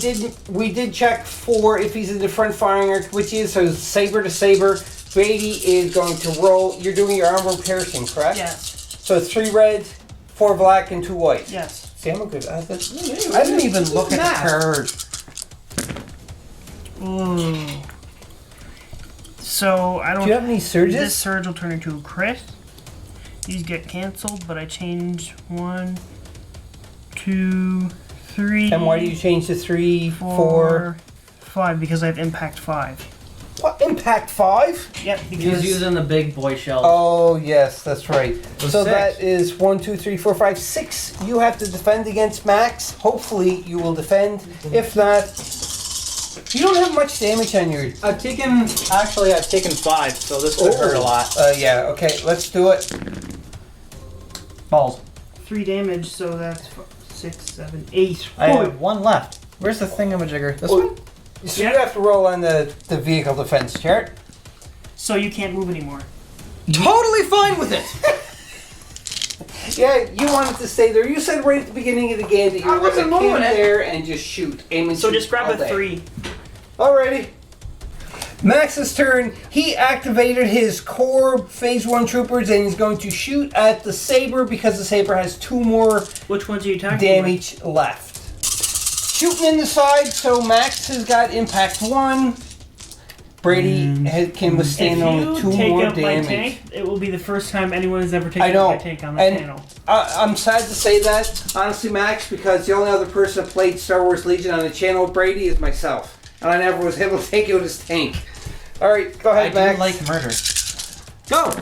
did check for if he's in the front firing arc, which is, so saber to saber. Brady is going to roll. You're doing your armor piercing, correct?
Yes.
So 3 red, 4 black, and 2 white.
Yes.
See, I'm a good. I didn't even look at the card.
Ooh. So I don't.
Do you have any surges?
This surge will turn into a crit. These get canceled, but I change 1, 2, 3.
And why do you change to 3, 4?
5, because I have impact 5.
What, impact 5?
Yep,
He's
because
using the big boy shell.
Oh, yes, that's right. So
6.
that is 1, 2, 3, 4, 5, 6. You have to defend against Max. Hopefully, you will defend. If not, you don't have much damage on your.
I've taken 5, so this could hurt a lot.
Yeah, okay, let's do it.
Balls.
3 damage, so that's 6, 7, 8.
I have 1 left. Where's the thingamajigger? This one?
So you have to roll on the vehicle defense chart.
So you can't move anymore.
Totally fine with it.
Yeah, you wanted to stay there. You said right at the beginning of the game that you were going to camp there and just shoot. Aim and
So
shoot
just grab
all
a
day.
3.
Alrighty. Max's turn. He activated his core phase 1 troopers and he's going to shoot at the saber because the saber has 2 more
Which ones are you attacking?
damage left. Shooting in the side, so Max has got impact 1. Brady can withstand only 2 more
If you take out my
damage.
tank, it will be the first time anyone has ever
I
taken
know.
out my tank on the
And
channel.
I'm sad to say that, honestly, Max, because the only other person that played Star Wars Legion on the channel, Brady, is myself. And I never was able to take out his tank. Alright, go ahead, Max.
I do like murder. Go!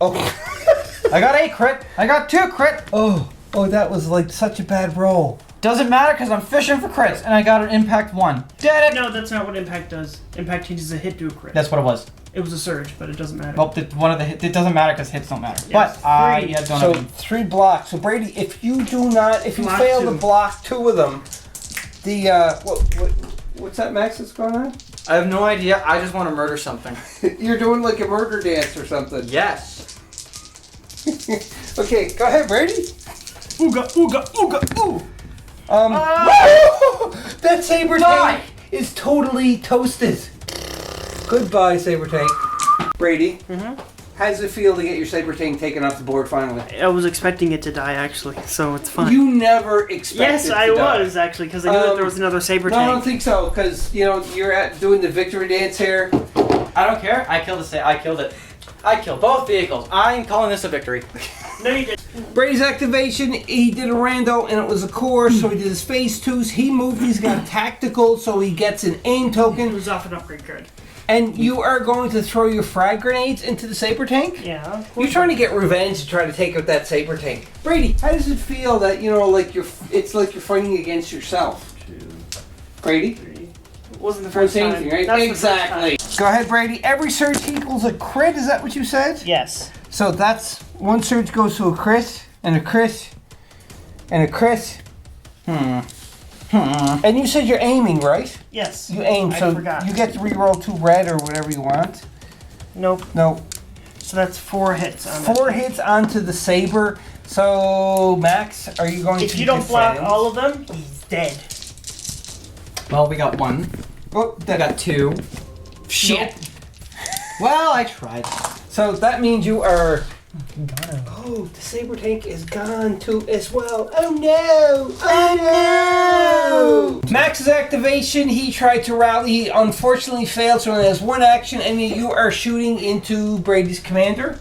Oh.
I got 8 crit. I got 2 crit.
Oh, that was like such a bad roll.
Doesn't matter because I'm fishing for crits and I got an impact 1. Did it?
No, that's not what impact does. Impact changes a hit to a crit.
That's what it was.
It was a surge, but it doesn't matter.
Well, one of the hit, it doesn't matter because hits don't matter.
Yes,
But I
3.
don't
So
know.
3 blocks. So Brady, if you
Block
fail
2.
to block 2 of them, the what's that, Max? That's going on?
I have no idea. I just want to murder something.
You're doing like a murder dance or something.
Yes.
Okay, go ahead, Brady.
Ooga, ooga, ooga, ooh!
That saber tank is totally toasted. Goodbye, saber tank. Brady, how does it feel to get your saber tank taken off the board finally?
I was expecting it to die, actually, so it's fine.
You never expected
Yes,
it to
I
die.
was, actually, because I knew that there was another saber
No, I don't
tank.
think so, because, you're doing the victory dance here.
I don't care. I killed it. I killed both vehicles. I'm calling this a victory.
No, you did.
Brady's activation, he did a rando, and it was a core, so he did his phase 2s. He moved, he's got tactical, so he gets an aim
It
token.
was off an upgrade card.
And you are going to throw your frag grenades into the saber tank?
Yeah.
You're trying to get revenge to try to take out that saber tank. Brady, how does it feel that it's like you're fighting against yourself?
2,
Brady?
3. It wasn't the
Same
first time.
thing, right?
That's the first
Exactly. Go ahead, Brady. Every surge equals a crit. Is that what you said?
time. Yes.
So that's one surge goes to a crit, and a crit, and a crit, And you said you're aiming, right?
Yes.
You aim,
I
so
forgot.
you get to reroll 2 red or whatever you want.
Nope.
No.
So that's 4 hits on that.
4 hits onto the saber. So, Max, are you going to
If you don't block
defend?
all of them, he's dead.
Well, we got 1.
Oh,
I got 2. Shit. Well, I tried.
So that means you are... Oh, the saber tank is gone too as well. Oh no! Oh no! Max's activation, he tried to rally. He unfortunately failed, so he has 1 action, and you are shooting into Brady's commander.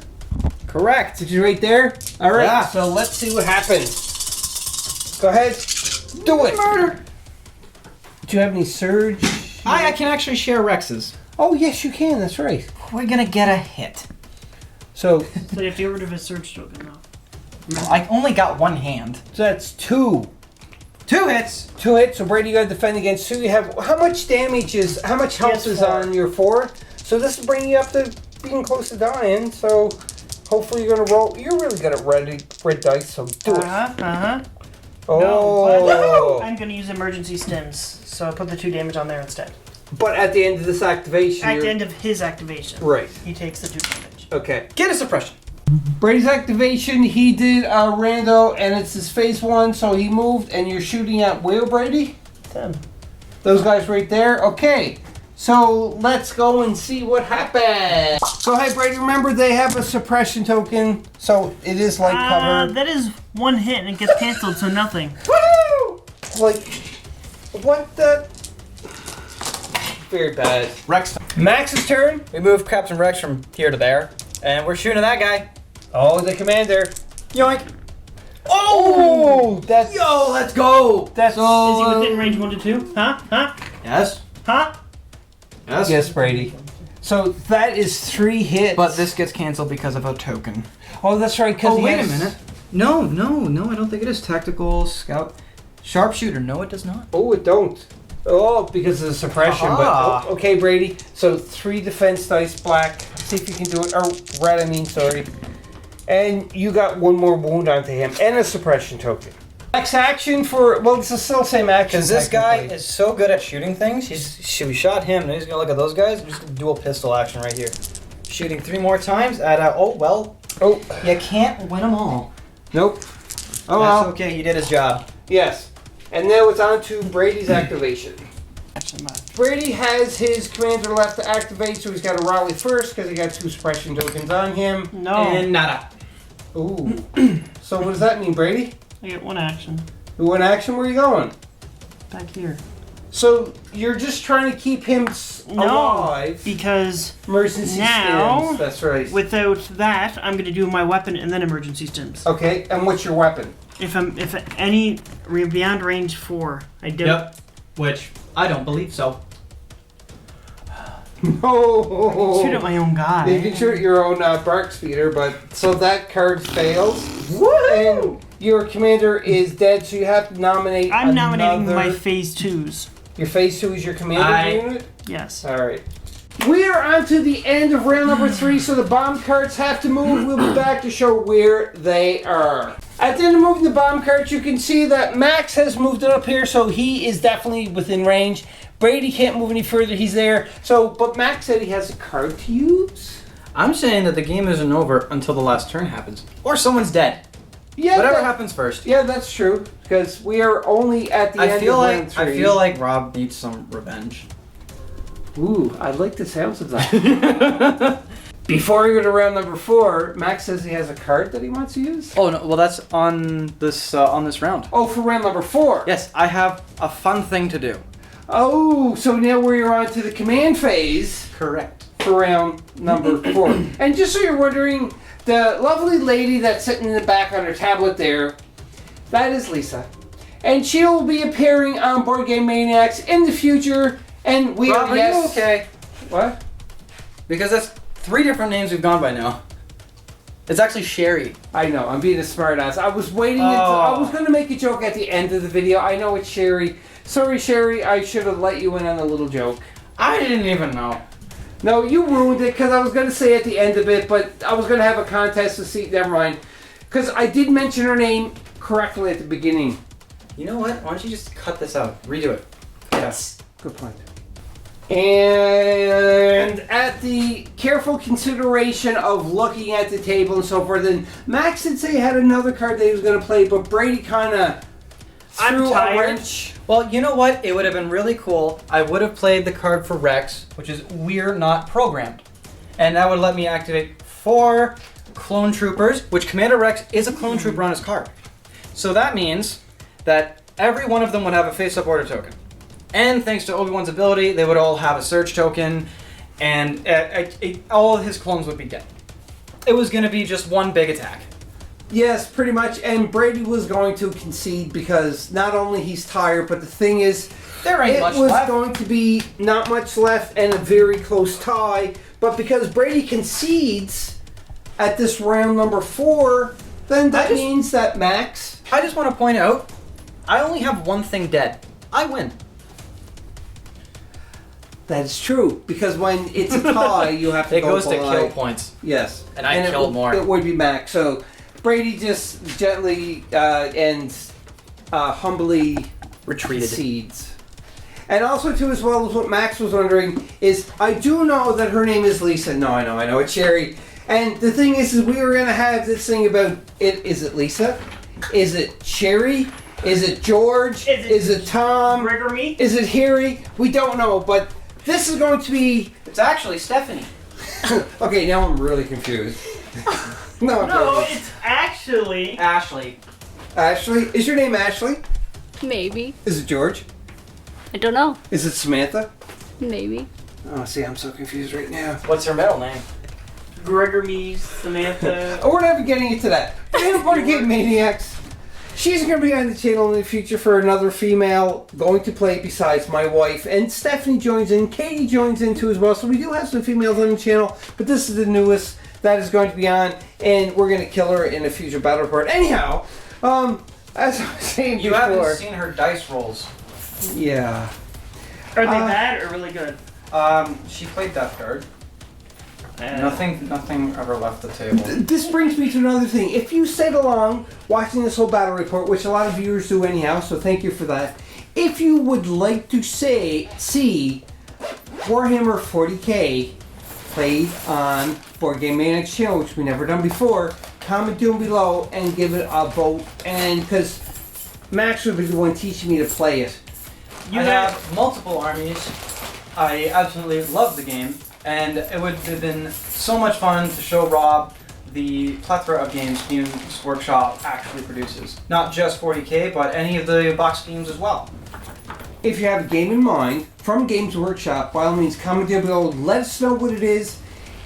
Correct.
Which is right there. All right,
Yeah.
so let's see what happens. Go ahead. Do it.
Murder.
Do you have any surge?
I can actually share Rexes.
Oh, yes, you can. That's right.
We're gonna get a hit.
So,
So you have to get rid of his surge token now.
I only got 1 hand.
so that's 2.
2 hits.
2 hits, so Brady, you got to defend against 2. You have, how much damage is, how much health
has
is
4.
on your 4? So this will bring you up to being close to dying, so hopefully you're going to roll. You're really good at red dice, so do it.
No,
Oh.
I'm going to use emergency stims, so I put the 2 damage on there instead.
But at the end of this activation,
At
you're...
the end of his activation,
Right,
he takes the 2 damage.
okay.
Get a suppression.
Brady's activation, he did rando, and it's his phase 1, so he moved, and you're shooting at where, Brady?
Them.
Those guys right there? Okay. So let's go and see what happens. So hey Brady, remember they have a suppression token, so it is like covered.
That is 1 hit and it gets cancelled, so nothing.
Woo! Like, what the? Very bad.
Rex.
Max's turn.
We moved Captain Rex from here to there, and we're shooting at that guy.
Oh, the commander.
Yoink.
Oh, that's
Yo, let's go.
that's
Is he within range 1 to 2? Huh? Huh?
Yes.
Huh?
Yes.
yes, Brady. So that is 3 hits.
But this gets canceled because of a token.
Oh, that's right. Because
Oh, wait a minute. No, I don't think it is. Tactical scout. Sharpshooter. No, it does not.
Oh, it don't. Oh, because of the suppression.
Aha.
But okay, Brady. So 3 defense dice, black. See if you can do it. Or red, I mean, sorry. And you got 1 more wound onto him and a suppression token. Next action for, well, it's still the same action.
Because this guy
technically.
is so good at shooting things. We shot him, and he's gonna look at those guys. Just gonna dual pistol action right here. Shooting 3 more times at oh well.
Oh,
You can't win them all.
nope. Oh,
That's
well.
okay. He did his job.
Yes. And now it's on to Brady's activation. Brady has his commander left to activate, so he's got to rally first because he got 2 suppression tokens on him.
No.
And nada.
Ooh. So what does that mean, Brady?
I get 1 action.
1 action, where are you going?
Back here.
So you're just trying to keep him alive.
Because
Emergency
now,
stims. That's right.
without that, I'm going to do my weapon and then emergency stims.
Okay, and what's your weapon?
If any beyond range 4, I do.
Yep. Which I don't believe so.
No.
Shoot at my own guy.
You can shoot your own bark speeder, but so that card fails. And your commander is dead, so you have to nominate.
I'm nominating
another-
my phase 2s.
Your phase 2 is your commander unit.
Yes.
All right. We are on to the end of round number 3, so the bomb carts have to move. We'll be back to show where they are. At the end of moving the bomb carts, you can see that Max has moved it up here, so he is definitely within range. Brady can't move any further, he's there. So, but Max said he has a card to use.
I'm saying that the game isn't over until the last turn happens, or someone's dead.
Yeah,
Whatever happens first.
Yeah, that's true, because we are only at the end of round 3.
I feel like Rob needs some revenge.
Ooh, I like the sounds of that. Before we go to round number 4, Max says he has a card that he wants to use.
Oh no, well that's on this round.
Oh, for round number 4.
Yes, I have a fun thing to do.
Oh, so now we're on to the command phase
Correct.
for round number 4. And just so you're wondering, the lovely lady that's sitting in the back on her tablet there, that is Lisa. And she'll be appearing on Board Game Maniacs in the future. And we
Rob,
are,
are
yes.
you okay?
What?
Because that's 3 different names we've gone by now. It's actually Sherry.
I know, I'm being a smartass. I was waiting until, I was going to make a joke at the end of the video. I know it's Sherry. Sorry, Sherry, I should have let you in on a little joke.
I didn't even know.
No, you ruined it because I was going to say at the end of it, but I was going to have a contest to see. Never mind. Because I did mention her name correctly at the beginning.
You know what? Why don't you just cut this out? Redo it. Yes.
Good point. And at the careful consideration of looking at the table and so forth, then Max did say he had another card that he was going to play, but Brady kind of threw a wrench.
Well, you know what? It would have been really cool. I would have played the card for Rex, which is We're Not Programmed. And that would let me activate 4 clone troopers, which Commander Rex is a clone trooper on his card. So that means that every one of them would have a face-up order token. And thanks to Obi-Wan's ability, they would all have a search token, and all of his clones would be dead. It was going to be just one big attack.
Yes, pretty much. And Brady was going to concede because not only he's tired, but the thing is,
There ain't much
it was
left.
going to be not much left and a very close tie. But because Brady concedes at this round number 4, then that means that Max...
I just want to point out, I only have one thing dead. I win.
That is true, because when it's a tie, you have to
It
go
goes to
by-
kill points.
Yes.
And I killed more.
It would be Max. So Brady just gently and humbly
Retreated.
concedes. And also, too, as well as what Max was wondering, is I do know that her name is Lisa. No, I know, it's Sherry. And the thing is we were going to have this thing about it. Is it Lisa? Is it Sherry? Is it George? Is it Tom?
Gregory?
Is it Harry? We don't know, but this is going to be...
It's actually Stephanie.
Okay, now I'm really confused. No,
It's actually
Ashley.
Ashley? Is your name Ashley?
Maybe.
Is it George?
I don't know.
Is it Samantha?
Maybe.
Oh, see, I'm so confused right now.
What's her middle name?
Gregory, Samantha.
Oh, we're never getting into that. We're in Board Game Maniacs. She's going to be on the channel in the future for another female going to play besides my wife. And Stephanie joins in. Katie joins in too as well. So we do have some females on the channel. But this is the newest that is going to be on. And we're going to kill her in a future battle report. Anyhow, as I was saying
You
before...
haven't seen her dice rolls.
Yeah.
Are they bad or really good?
She played Death Guard. Nothing ever left the table.
This brings me to another thing. If you stayed along watching this whole battle report, which a lot of viewers do anyhow, so thank you for that. If you would like to see Warhammer 40k played on Board Game Maniacs channel, which we never done before, comment down below and give it a vote. And because Max would be the one teaching me to play it.
I have multiple armies. I absolutely love the game. And it would have been so much fun to show Rob the plethora of games Games Workshop actually produces. Not just 40k, but any of the box games as well.
If you have a game in mind from Games Workshop, by all means comment down below, let us know what it is.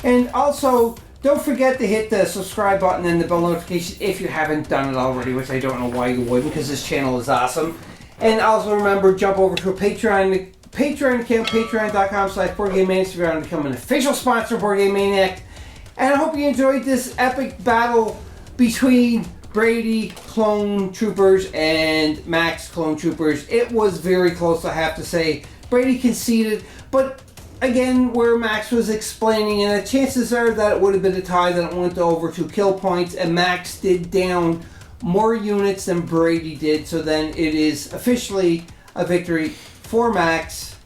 And also, don't forget to hit the subscribe button and the bell notification if you haven't done it already, which I don't know why you wouldn't, because this channel is awesome. And also remember, jump over to a Patreon account, patreon.com/BoardGameManiacs if you want to become an official sponsor of Board Game Maniac. And I hope you enjoyed this epic battle between Brady Clone Troopers and Max Clone Troopers. It was very close, I have to say. Brady conceded, but again, where Max was explaining, and the chances are that it would have been a tie that it went over to kill points, and Max did down more units than Brady did, so then it is officially a victory for Max.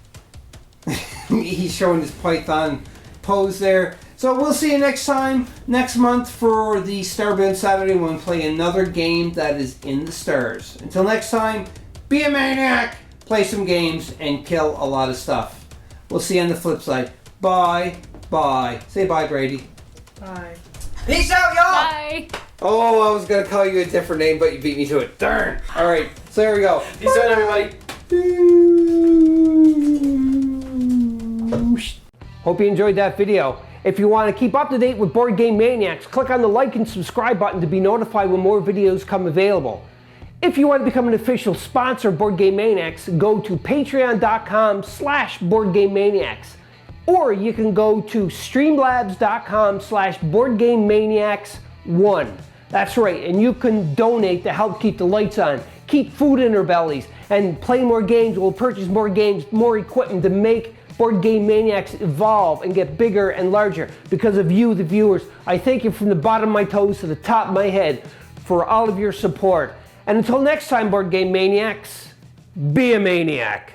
He's showing his Python pose there. So we'll see you next month for the StarBound Saturday when we play another game that is in the stars. Until next time, be a maniac, play some games, and kill a lot of stuff. We'll see you on the flip side. Bye. Bye. Say bye, Brady.
Bye.
Peace out, y'all!
Bye.
Oh, I was going to call you a different name, but you beat me to it. Darn. All right. So there we go.
Peace out, everybody.
Hope you enjoyed that video. If you want to keep up to date with Board Game Maniacs, click on the like and subscribe button to be notified when more videos come available. If you want to become an official sponsor of Board Game Maniacs, go to patreon.com/BoardGameManiacs. Or you can go to streamlabs.com/BoardGameManiacs1. That's right, and you can donate to help keep the lights on, keep food in our bellies, and play more games. We'll purchase more games, more equipment to make Board Game Maniacs evolve and get bigger and larger. Because of you, the viewers, I thank you from the bottom of my toes to the top of my head for all of your support. And until next time, Board Game Maniacs, be a maniac.